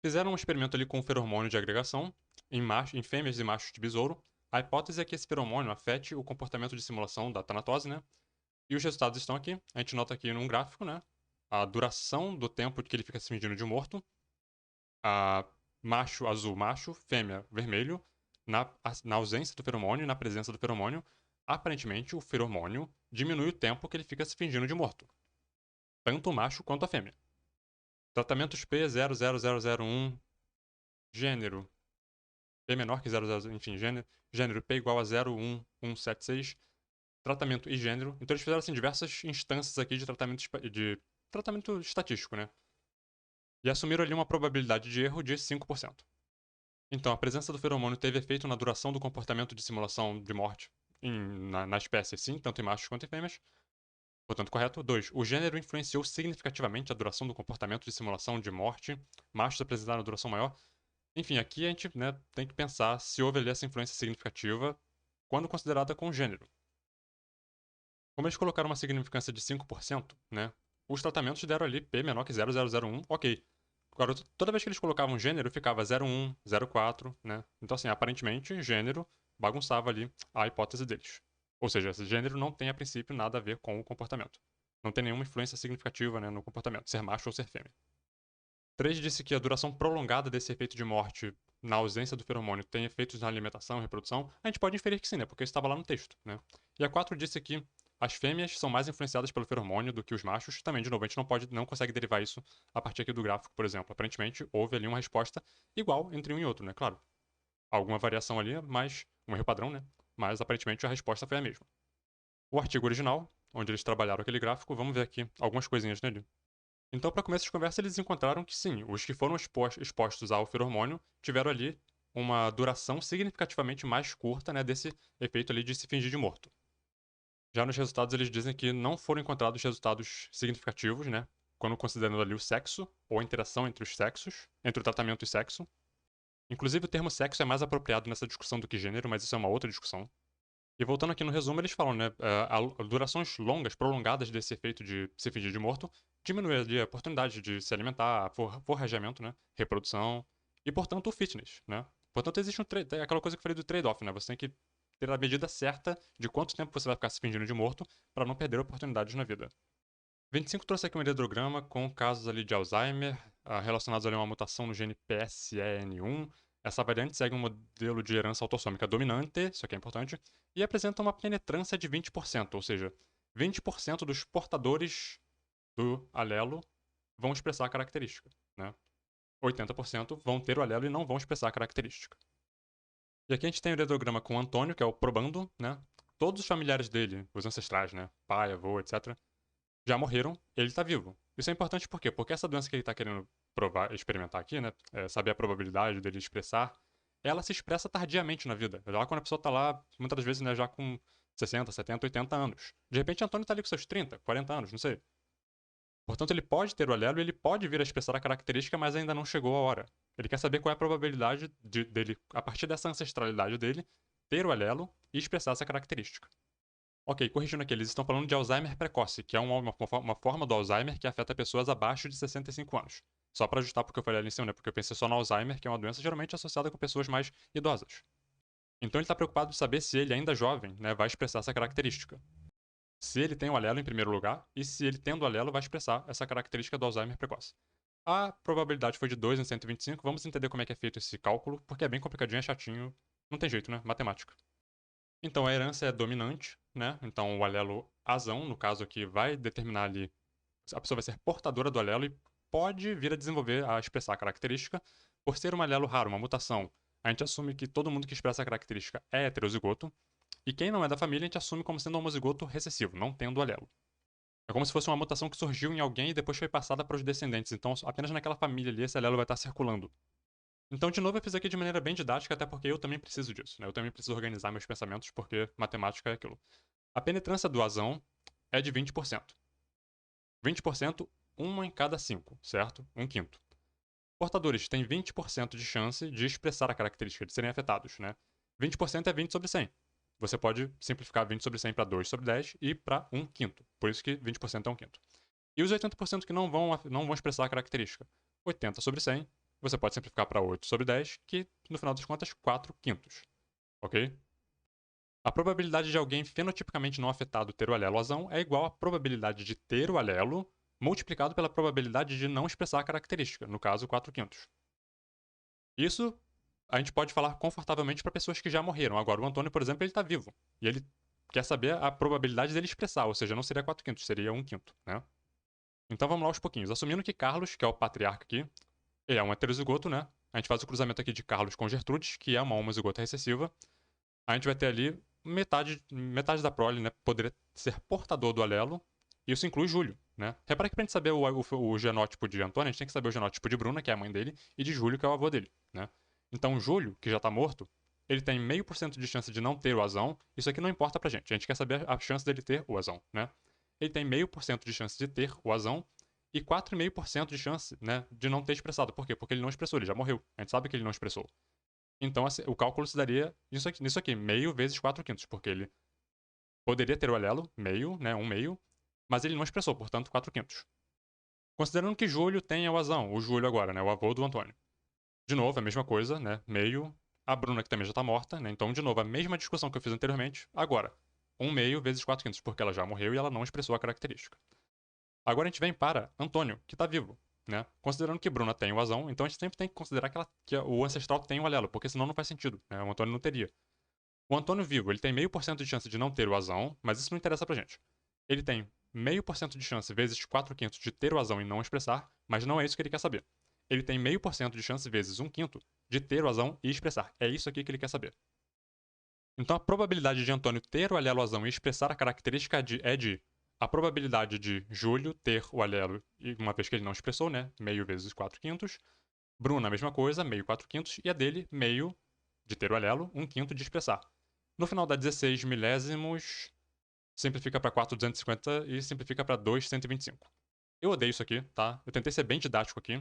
Fizeram um experimento ali com um feromônio de agregação em fêmeas e machos de besouro. A hipótese é que esse feromônio afete o comportamento de simulação da tanatose, né? E os resultados estão aqui. A gente nota aqui num gráfico, né? A duração do tempo que ele fica se fingindo de morto. A macho azul, macho, fêmea vermelho. Na ausência do feromônio e na presença do feromônio, aparentemente o feromônio diminui o tempo que ele fica se fingindo de morto. Tanto o macho quanto a fêmea. Tratamentos P00001, gênero P menor que 00, enfim, gênero P igual a 01176, tratamento e gênero. Então eles fizeram assim, diversas instâncias aqui de tratamento estatístico, né? E assumiram ali uma probabilidade de erro de 5%. Então, a presença do feromônio teve efeito na duração do comportamento de simulação de morte na espécie, sim, tanto em machos quanto em fêmeas. Portanto, correto. 2. O gênero influenciou significativamente a duração do comportamento de simulação de morte. Machos apresentaram duração maior. Enfim, aqui a gente, né, tem que pensar se houve ali essa influência significativa quando considerada com gênero. Como eles colocaram uma significância de 5%, né, os tratamentos deram ali P menor que 0,001, ok. Agora, toda vez que eles colocavam gênero, ficava 0,1, 0,4, né? Então, assim, aparentemente, gênero bagunçava ali a hipótese deles. Ou seja, esse gênero não tem, a princípio, nada a ver com o comportamento. Não tem nenhuma influência significativa, né, no comportamento, ser macho ou ser fêmea. 3 disse que a duração prolongada desse efeito de morte na ausência do feromônio tem efeitos na alimentação e reprodução. A gente pode inferir que sim, né? Porque isso estava lá no texto, né? E a 4 disse que as fêmeas são mais influenciadas pelo feromônio do que os machos. Também, de novo, a gente não consegue derivar isso a partir aqui do gráfico, por exemplo. Aparentemente, houve ali uma resposta igual entre um e outro, né? Claro. Alguma variação ali, mas um erro padrão, né? Mas aparentemente a resposta foi a mesma. O artigo original, onde eles trabalharam aquele gráfico, vamos ver aqui algumas coisinhas nele. Então, para começo de conversa, eles encontraram que sim, os que foram expostos ao feromônio tiveram ali uma duração significativamente mais curta, né, desse efeito ali de se fingir de morto. Já nos resultados, eles dizem que não foram encontrados resultados significativos, né, quando considerando ali o sexo ou a interação entre os sexos, entre o tratamento e sexo. Inclusive, o termo sexo é mais apropriado nessa discussão do que gênero, mas isso é uma outra discussão. E voltando aqui no resumo, eles falam, né, durações longas, prolongadas desse efeito de se fingir de morto, diminui ali a oportunidade de se alimentar, forrageamento, né, reprodução, e portanto o fitness, né. Portanto existe aquela coisa que eu falei do trade-off, né, você tem que ter a medida certa de quanto tempo você vai ficar se fingindo de morto para não perder oportunidades na vida. 25 trouxe aqui um heredograma com casos ali de Alzheimer, relacionados ali a uma mutação no gene PSEN1. Essa variante segue um modelo de herança autossômica dominante, isso aqui é importante, e apresenta uma penetrância de 20%, ou seja, 20% dos portadores do alelo vão expressar a característica, né? 80% vão ter o alelo e não vão expressar a característica. E aqui a gente tem o heredograma com o Antônio, que é o probando, né? Todos os familiares dele, os ancestrais, né? Pai, avô, etc., já morreram, ele está vivo. Isso é importante por quê? Porque essa doença que ele está querendo provar, experimentar aqui, né? Saber a probabilidade dele expressar, ela se expressa tardiamente na vida. Já quando a pessoa está lá, muitas das vezes, né, já com 60, 70, 80 anos. De repente, Antônio está ali com seus 30, 40 anos, não sei. Portanto, ele pode ter o alelo e ele pode vir a expressar a característica, mas ainda não chegou a hora. Ele quer saber qual é a probabilidade dele, a partir dessa ancestralidade dele, ter o alelo e expressar essa característica. Ok, corrigindo aqui, eles estão falando de Alzheimer precoce, que é uma forma do Alzheimer que afeta pessoas abaixo de 65 anos. Só para ajustar porque eu falei ali em cima, né? Porque eu pensei só no Alzheimer, que é uma doença geralmente associada com pessoas mais idosas. Então ele está preocupado em saber se ele, ainda jovem, né, vai expressar essa característica. Se ele tem o alelo em primeiro lugar, e se ele tendo o alelo vai expressar essa característica do Alzheimer precoce. A probabilidade foi de 2 em 125, vamos entender como é que é feito esse cálculo, porque é bem complicadinho, é chatinho, não tem jeito, né? Matemática. Então a herança é dominante, né? Então o alelo azão, no caso aqui, vai determinar ali. A pessoa vai ser portadora do alelo e pode vir a desenvolver, a expressar a característica. Por ser um alelo raro, uma mutação, a gente assume que todo mundo que expressa a característica é heterozigoto. E quem não é da família, a gente assume como sendo homozigoto recessivo, não tendo alelo. É como se fosse uma mutação que surgiu em alguém e depois foi passada para os descendentes. Então apenas naquela família ali esse alelo vai estar circulando. Então, de novo, eu fiz aqui de maneira bem didática, até porque eu também preciso disso, né? Eu também preciso organizar meus pensamentos, porque matemática é aquilo. A penetrância do azão é de 20%. 20%, 1 em cada 5, certo? 1/5. Portadores têm 20% de chance de expressar a característica, de serem afetados, né? 20% é 20 sobre 100. Você pode simplificar 20 sobre 100 para 2 sobre 10 e para 1/5. Por isso que 20% é 1/5. E os 80% que não vão expressar a característica. 80 sobre 100, você pode simplificar para 8 sobre 10, que no final das contas, 4/5. Ok? A probabilidade de alguém fenotipicamente não afetado ter o alelo azão é igual à probabilidade de ter o alelo multiplicado pela probabilidade de não expressar a característica, no caso, 4/5. Isso a gente pode falar confortavelmente para pessoas que já morreram. Agora, o Antônio, por exemplo, ele está vivo. E ele quer saber a probabilidade dele expressar, ou seja, não seria 4/5, seria 1/5, né? Então vamos lá aos pouquinhos. Assumindo que Carlos, que é o patriarca aqui, ele é um heterozigoto, né? A gente faz o cruzamento aqui de Carlos com Gertrudes, que é uma homozigota recessiva. A gente vai ter ali metade da prole, né? Poderia ser portador do alelo. E isso inclui Júlio, né? Repara que pra gente saber o genótipo de Antônio, a gente tem que saber o genótipo de Bruna, que é a mãe dele, e de Júlio, que é o avô dele, né? Então, Júlio, que já tá morto, ele tem 0,5% de chance de não ter o azão. Isso aqui não importa pra gente. A gente quer saber a chance dele ter o azão, né? Ele tem 0,5% de chance de ter o azão e 4,5% de chance, né, de não ter expressado. Por quê? Porque ele não expressou, ele já morreu. A gente sabe que ele não expressou. Então assim, o cálculo se daria nisso aqui, meio vezes 4/5, porque ele poderia ter o alelo, meio, né, 1/2, mas ele não expressou, portanto 4/5. Considerando que Júlio tem o azão, o Júlio agora, né, o avô do Antônio. De novo, a mesma coisa, né, meio, a Bruna que também já tá morta, né, então de novo, a mesma discussão que eu fiz anteriormente, agora, 1/2 vezes 4/5, porque ela já morreu e ela não expressou a característica. Agora a gente vem para Antônio, que tá vivo, né? Considerando que Bruna tem o azão, então a gente sempre tem que considerar que o ancestral tem o alelo, porque senão não faz sentido, né? O Antônio não teria. O Antônio vivo, ele tem 0,5% de chance de não ter o azão, mas isso não interessa pra gente. Ele tem 0,5% de chance vezes 4/5 de ter o azão e não expressar, mas não é isso que ele quer saber. Ele tem 0,5% de chance vezes 1/5 de ter o azão e expressar. É isso aqui que ele quer saber. Então a probabilidade de Antônio ter o alelo azão e expressar a característica é de a probabilidade de Júlio ter o alelo, uma vez que ele não expressou, né? Meio vezes 4/5. Bruna, a mesma coisa, meio 4/5. E a dele, meio de ter o alelo, 1/5 de expressar. No final dá 16 milésimos, simplifica para 4,250 e simplifica para 2,125. Eu odeio isso aqui, tá? Eu tentei ser bem didático aqui.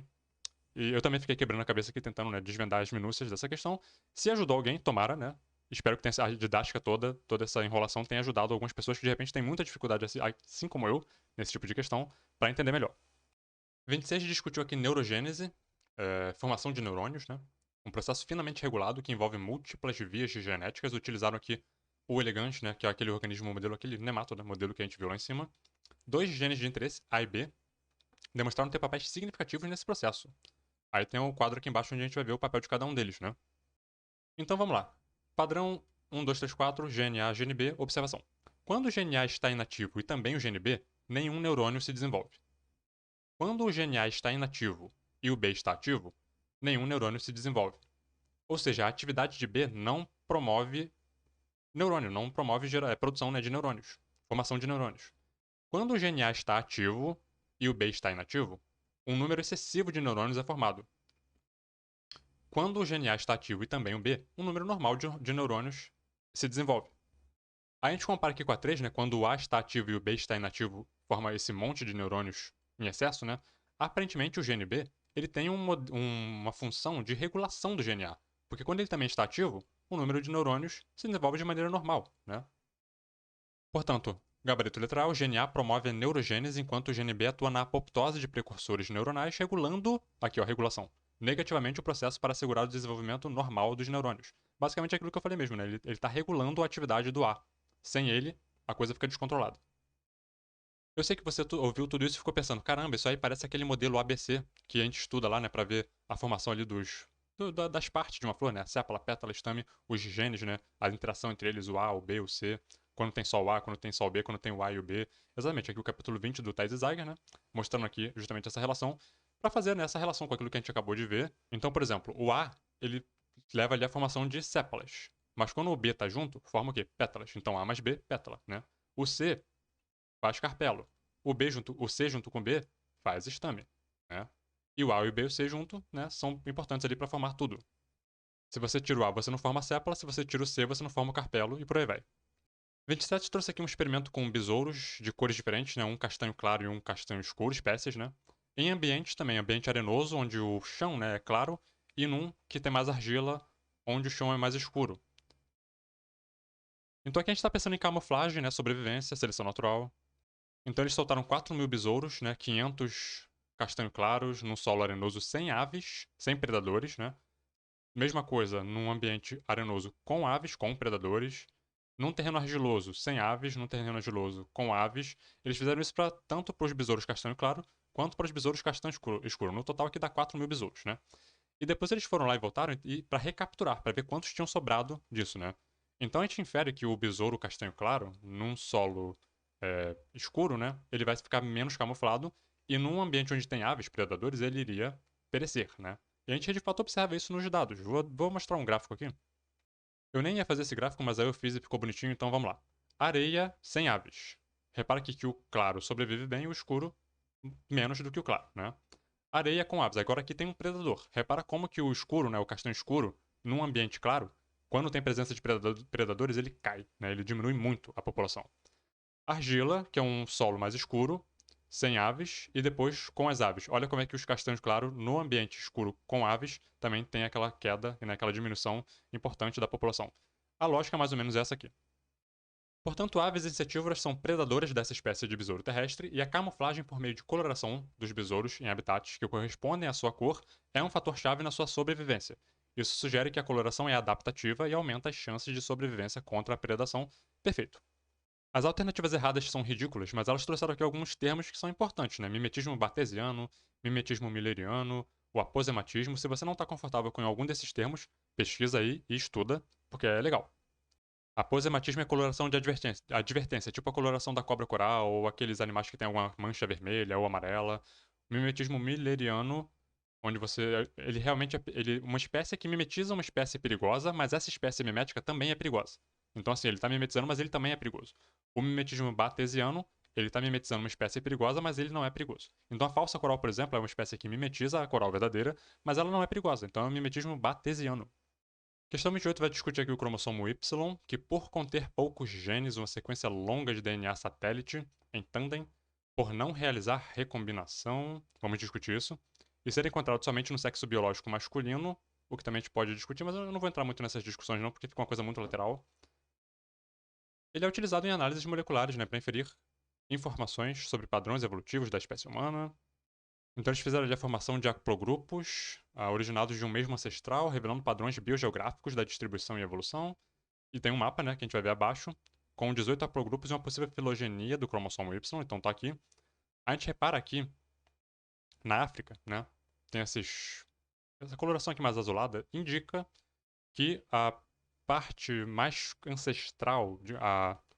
E eu também fiquei quebrando a cabeça aqui tentando, né, desvendar as minúcias dessa questão. Se ajudou alguém, tomara, né? espero que a didática toda essa enrolação tenha ajudado algumas pessoas que de repente têm muita dificuldade, assim como eu, nesse tipo de questão, para entender melhor. 26 discutiu aqui neurogênese, formação de neurônios, né? Um processo finamente regulado que envolve múltiplas vias genéticas. Utilizaram aqui o elegante, né? Que é aquele organismo modelo, aquele nematoda, modelo que a gente viu lá em cima. 2 genes de interesse, A e B, demonstraram ter papéis significativos nesse processo. Aí tem o quadro aqui embaixo onde a gente vai ver o papel de cada um deles, né? Então vamos lá. Padrão 1, 2, 3, 4, gene A, gene B, observação. Quando o gene A está inativo e também o gene B, nenhum neurônio se desenvolve. Quando o gene A está inativo e o B está ativo, nenhum neurônio se desenvolve. Ou seja, a atividade de B não promove neurônio, não promove produção, né, de neurônios, formação de neurônios. Quando o gene A está ativo e o B está inativo, um número excessivo de neurônios é formado. Quando o gene A está ativo e também o B, um número normal de neurônios se desenvolve. A gente compara aqui com a 3, né? Quando o A está ativo e o B está inativo, forma esse monte de neurônios em excesso, né? Aparentemente o gene B ele tem uma função de regulação do gene A, porque quando ele também está ativo, o número de neurônios se desenvolve de maneira normal, né? Portanto, gabarito letra A, o gene A promove a neurogênese, enquanto o gene B atua na apoptose de precursores neuronais, regulando, aqui ó, regulação, negativamente o processo para assegurar o desenvolvimento normal dos neurônios. Basicamente é aquilo que eu falei mesmo, né? Ele está regulando a atividade do A. Sem ele, a coisa fica descontrolada. Eu sei que você ouviu tudo isso e ficou pensando, caramba, isso aí parece aquele modelo ABC que a gente estuda lá, né, para ver a formação ali das partes de uma flor, né, sépala, pétala, estame, os genes, né, a interação entre eles, o A, o B, o C, quando tem só o A, quando tem só o B, quando tem o A e o B. Exatamente, aqui o capítulo 20 do Thais e Zeiger, né, mostrando aqui justamente essa relação, para fazer né, essa relação com aquilo que a gente acabou de ver. Então, por exemplo, o A, ele leva ali a formação de sépalas, mas quando o B tá junto, forma o quê? Pétalas. Então A mais B, pétala, né? O C faz carpelo. O C junto com o B faz estame, né? E o A e o B e o C junto, né, são importantes ali para formar tudo. Se você tira o A, você não forma sépala, se você tira o C, você não forma o carpelo e por aí vai. 27 trouxe aqui um experimento com besouros de cores diferentes, né, um castanho claro e um castanho escuro, espécies, né? Em ambientes também, ambiente arenoso, onde o chão, né, é claro, e num que tem mais argila, onde o chão é mais escuro. Então aqui a gente está pensando em camuflagem, né, sobrevivência, seleção natural. Então eles soltaram 4.000 besouros, né, 500 castanho claros, num solo arenoso sem aves, sem predadores, né? Mesma coisa num ambiente arenoso com aves, com predadores. Num terreno argiloso sem aves, num terreno argiloso com aves. Eles fizeram isso tanto para os besouros castanho claro, quanto para os besouros castanho escuro. No total aqui dá 4.000 besouros, né? E depois eles foram lá e voltaram para recapturar, para ver quantos tinham sobrado disso, né? Então a gente infere que o besouro castanho claro, num solo escuro, né? Ele vai ficar menos camuflado. E num ambiente onde tem aves, predadores, ele iria perecer, né? E a gente de fato observa isso nos dados. Vou mostrar um gráfico aqui. Eu nem ia fazer esse gráfico, mas aí eu fiz e ficou bonitinho, então vamos lá. Areia sem aves. Repara aqui que o claro sobrevive bem e o escuro menos do que o claro, né? Areia com aves. Agora aqui tem um predador. Repara como que o escuro, né, o castanho escuro, num ambiente claro, quando tem presença de predadores, ele cai, né? Ele diminui muito a população. Argila, que é um solo mais escuro, sem aves, e depois com as aves. Olha como é que os castanhos claros, no ambiente escuro com aves, também tem aquela queda, né, aquela diminuição importante da população. A lógica é mais ou menos essa aqui. Portanto, aves insetívoras são predadoras dessa espécie de besouro terrestre, e a camuflagem por meio de coloração dos besouros em habitats que correspondem à sua cor é um fator-chave na sua sobrevivência. Isso sugere que a coloração é adaptativa e aumenta as chances de sobrevivência contra a predação. Perfeito. As alternativas erradas são ridículas, mas elas trouxeram aqui alguns termos que são importantes, né? Mimetismo batesiano, mimetismo milleriano, o aposematismo. Se você não está confortável com algum desses termos, pesquisa aí e estuda, porque é legal. Aposematismo é coloração de advertência, tipo a coloração da cobra coral ou aqueles animais que têm alguma mancha vermelha ou amarela. Mimetismo milleriano, onde ele realmente uma espécie que mimetiza uma espécie perigosa, mas essa espécie mimética também é perigosa. Então assim, ele está mimetizando, mas ele também é perigoso. O mimetismo batesiano, ele está mimetizando uma espécie perigosa, mas ele não é perigoso. Então a falsa coral, por exemplo, é uma espécie que mimetiza a coral verdadeira, mas ela não é perigosa. Então é um mimetismo batesiano. Questão 28 vai discutir aqui o cromossomo Y, que por conter poucos genes, uma sequência longa de DNA satélite em tandem, por não realizar recombinação, vamos discutir isso, e ser encontrado somente no sexo biológico masculino, o que também a gente pode discutir, mas eu não vou entrar muito nessas discussões não, porque fica uma coisa muito lateral. Ele é utilizado em análises moleculares, né, para inferir informações sobre padrões evolutivos da espécie humana. Então eles fizeram ali a formação de haplogrupos originados de um mesmo ancestral, revelando padrões biogeográficos da distribuição e evolução. E tem um mapa, né, que a gente vai ver abaixo, com 18 haplogrupos e uma possível filogenia do cromossomo Y, então tá aqui. A gente repara aqui, na África, né, tem essa coloração aqui mais azulada, indica que a parte mais ancestral,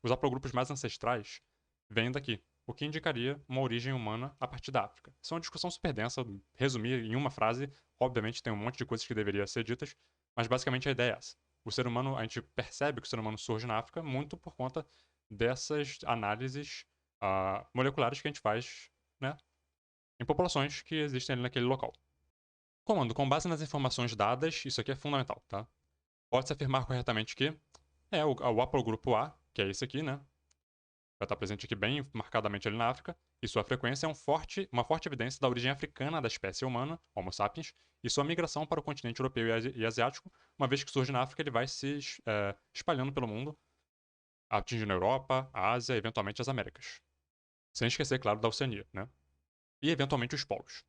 os haplogrupos mais ancestrais, vêm daqui, o que indicaria uma origem humana a partir da África. Isso é uma discussão super densa, resumir em uma frase, obviamente tem um monte de coisas que deveriam ser ditas, mas basicamente a ideia é essa. O ser humano, a gente percebe que o ser humano surge na África muito por conta dessas análises moleculares que a gente faz, né, em populações que existem ali naquele local. Comando, com base nas informações dadas, isso aqui é fundamental, tá? Pode-se afirmar corretamente que o haplogrupo A, que é esse aqui, né? Vai estar presente aqui bem marcadamente ali na África, e sua frequência é uma forte evidência da origem africana da espécie humana, Homo sapiens, e sua migração para o continente europeu e asiático. Uma vez que surge na África, ele vai se espalhando pelo mundo, atingindo a Europa, a Ásia e eventualmente as Américas. Sem esquecer, claro, da Oceania, né? E eventualmente os polos.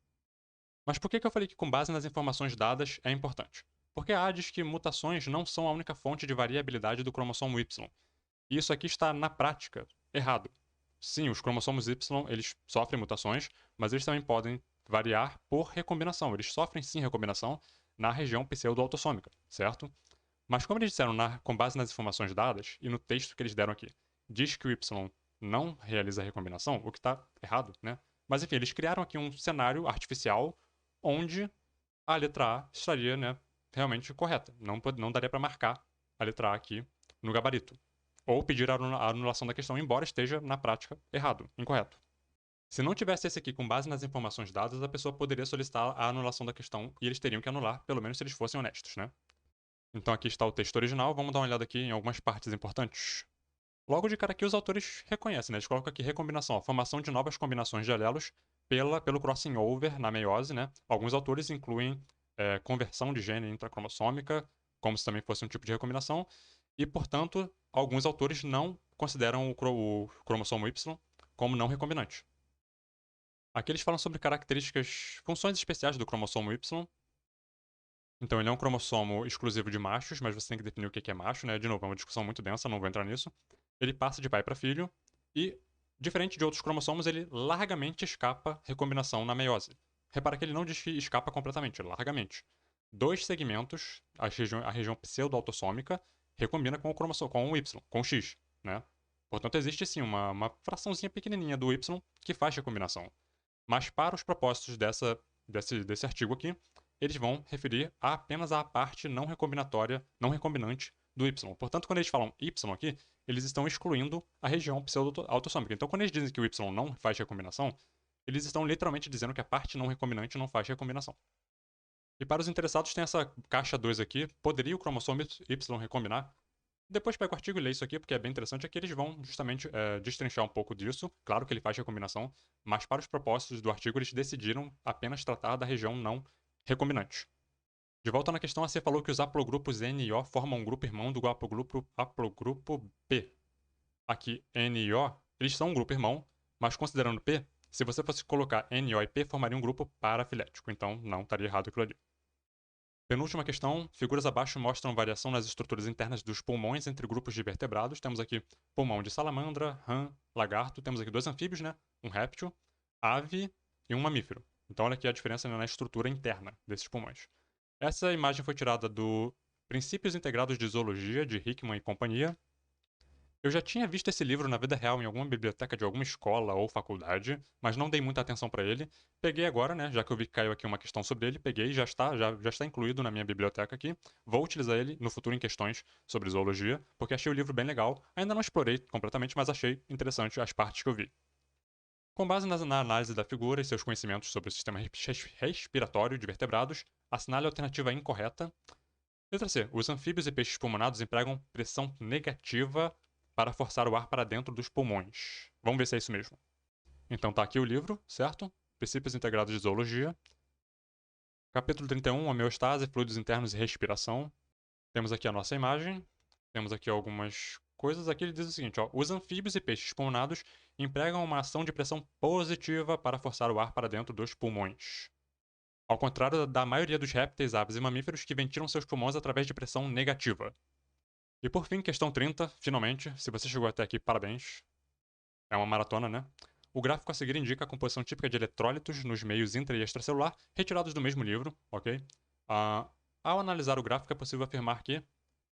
Mas por que eu falei que com base nas informações dadas é importante? Porque a diz que mutações não são a única fonte de variabilidade do cromossomo Y. E isso aqui está, na prática, errado. Sim, os cromossomos Y, eles sofrem mutações, mas eles também podem variar por recombinação. Eles sofrem, sim, recombinação na região pseudo-autossômica, certo? Mas como eles disseram com base nas informações dadas e no texto que eles deram aqui, diz que o Y não realiza recombinação, o que está errado, né? Mas enfim, eles criaram aqui um cenário artificial onde a letra A estaria, né, realmente correta. Não daria para marcar a letra A aqui no gabarito. Ou pedir a anulação da questão, embora esteja, na prática, errado, incorreto. Se não tivesse esse aqui com base nas informações dadas, a pessoa poderia solicitar a anulação da questão e eles teriam que anular, pelo menos se eles fossem honestos, né? Então aqui está o texto original, vamos dar uma olhada aqui em algumas partes importantes. Logo de cara aqui os autores reconhecem, né? Eles colocam aqui recombinação, a formação de novas combinações de alelos pelo crossing over na meiose, né? Alguns autores incluem conversão de gene intracromossômica, como se também fosse um tipo de recombinação, e, portanto, alguns autores não consideram o cromossomo Y como não recombinante. Aqui eles falam sobre características, funções especiais do cromossomo Y. Então, ele é um cromossomo exclusivo de machos, mas você tem que definir o que é macho, né? De novo, é uma discussão muito densa, não vou entrar nisso. Ele passa de pai para filho e, diferente de outros cromossomos, ele largamente escapa recombinação na meiose. Repara que ele não diz que escapa completamente, largamente. Dois segmentos, a região pseudo-autossômica, recombina com o cromossomo, com o Y, com o X, né? Portanto, existe sim uma fraçãozinha pequenininha do Y que faz recombinação. Mas para os propósitos desse artigo aqui, eles vão referir apenas à parte não recombinatória, não recombinante do Y. Portanto, quando eles falam Y aqui, eles estão excluindo a região pseudo-autossômica. Então, quando eles dizem que o Y não faz recombinação, eles estão literalmente dizendo que a parte não recombinante não faz recombinação. E para os interessados, tem essa caixa 2 aqui. Poderia o cromossomo Y recombinar? Depois pega o artigo e lê isso aqui, porque é bem interessante. Aqui eles vão justamente destrinchar um pouco disso. Claro que ele faz recombinação, mas para os propósitos do artigo, eles decidiram apenas tratar da região não recombinante. De volta na questão, você falou que os haplogrupos N e O formam um grupo irmão do haplogrupo P. Aqui, N e O, eles são um grupo irmão, mas considerando P, se você fosse colocar N, O e P, formaria um grupo parafilético. Então, não estaria errado aquilo ali. Penúltima questão, figuras abaixo mostram variação nas estruturas internas dos pulmões entre grupos de vertebrados. Temos aqui pulmão de salamandra, rã, lagarto. Temos aqui dois anfíbios, né? Um réptil, ave e um mamífero. Então olha aqui a diferença na estrutura interna desses pulmões. Essa imagem foi tirada do Princípios Integrados de Zoologia, de Hickman e companhia. Eu já tinha visto esse livro na vida real em alguma biblioteca de alguma escola ou faculdade, mas não dei muita atenção para ele. Peguei agora, né, já que eu vi que caiu aqui uma questão sobre ele, peguei, já está incluído na minha biblioteca aqui. Vou utilizar ele no futuro em questões sobre zoologia, porque achei o livro bem legal. Ainda não explorei completamente, mas achei interessante as partes que eu vi. Com base na análise da figura e seus conhecimentos sobre o sistema respiratório de vertebrados, assinale a alternativa incorreta. Letra C. Os anfíbios e peixes pulmonados empregam pressão negativa para forçar o ar para dentro dos pulmões. Vamos ver se é isso mesmo. Então tá aqui o livro, certo? Princípios Integrados de Zoologia. Capítulo 31, homeostase, fluidos internos e respiração. Temos aqui a nossa imagem. Temos aqui algumas coisas. Aqui ele diz o seguinte, ó. Os anfíbios e peixes pulmonados empregam uma ação de pressão positiva para forçar o ar para dentro dos pulmões. Ao contrário da maioria dos répteis, aves e mamíferos que ventilam seus pulmões através de pressão negativa. E por fim, questão 30, finalmente. Se você chegou até aqui, parabéns. É uma maratona, né? O gráfico a seguir indica a composição típica de eletrólitos nos meios intra e extracelular, retirados do mesmo livro, ok? Ao analisar o gráfico, é possível afirmar que,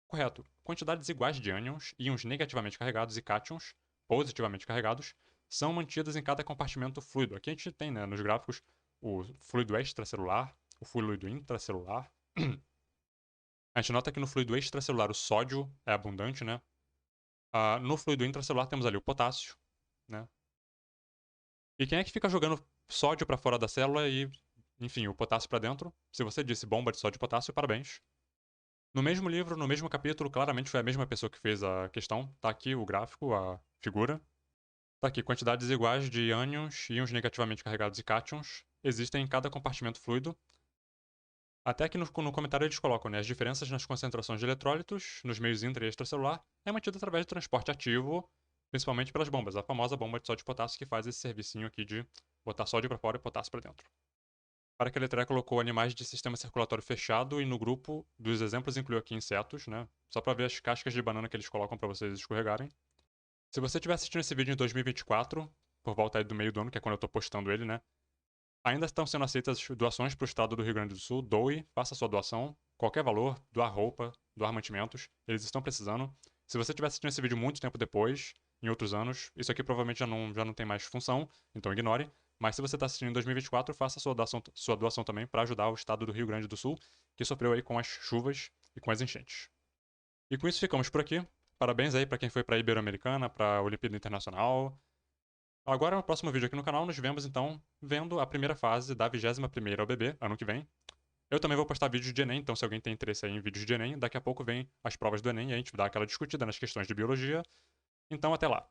correto, quantidades iguais de ânions, íons negativamente carregados e cátions, positivamente carregados, são mantidas em cada compartimento fluido. Aqui a gente tem, né, nos gráficos, o fluido extracelular, o fluido intracelular. A gente nota que no fluido extracelular o sódio é abundante, né? No fluido intracelular temos ali o potássio, né? E quem é que fica jogando sódio para fora da célula e, enfim, o potássio para dentro? Se você disse bomba de sódio e potássio, parabéns. No mesmo livro, no mesmo capítulo, claramente foi a mesma pessoa que fez a questão. Tá aqui o gráfico, a figura. Tá aqui, quantidades iguais de ânions, íons negativamente carregados e cátions existem em cada compartimento fluido. Até que no comentário eles colocam, né, as diferenças nas concentrações de eletrólitos nos meios intra e extracelular é mantido através de transporte ativo, principalmente pelas bombas. A famosa bomba de sódio e potássio que faz esse servicinho aqui de botar sódio para fora e potássio para dentro. Para que a letra E colocou animais de sistema circulatório fechado e no grupo dos exemplos incluiu aqui insetos, né? Só para ver as cascas de banana que eles colocam para vocês escorregarem. Se você estiver assistindo esse vídeo em 2024, por volta aí do meio do ano, que é quando eu tô postando ele, né? Ainda estão sendo aceitas doações para o estado do Rio Grande do Sul. Doe, faça sua doação. Qualquer valor, doar roupa, doar mantimentos. Eles estão precisando. Se você estiver assistindo esse vídeo muito tempo depois, em outros anos, isso aqui provavelmente já não tem mais função, então ignore. Mas se você está assistindo em 2024, faça sua doação também para ajudar o estado do Rio Grande do Sul, que sofreu aí com as chuvas e com as enchentes. E com isso ficamos por aqui. Parabéns aí para quem foi para a Ibero-Americana, para a Olimpíada Internacional. Agora, no próximo vídeo aqui no canal, nos vemos então vendo a primeira fase da 21ª OBB, ano que vem. Eu também vou postar vídeos de Enem, então se alguém tem interesse aí em vídeos de Enem, daqui a pouco vem as provas do Enem e a gente dá aquela discutida nas questões de biologia. Então, até lá.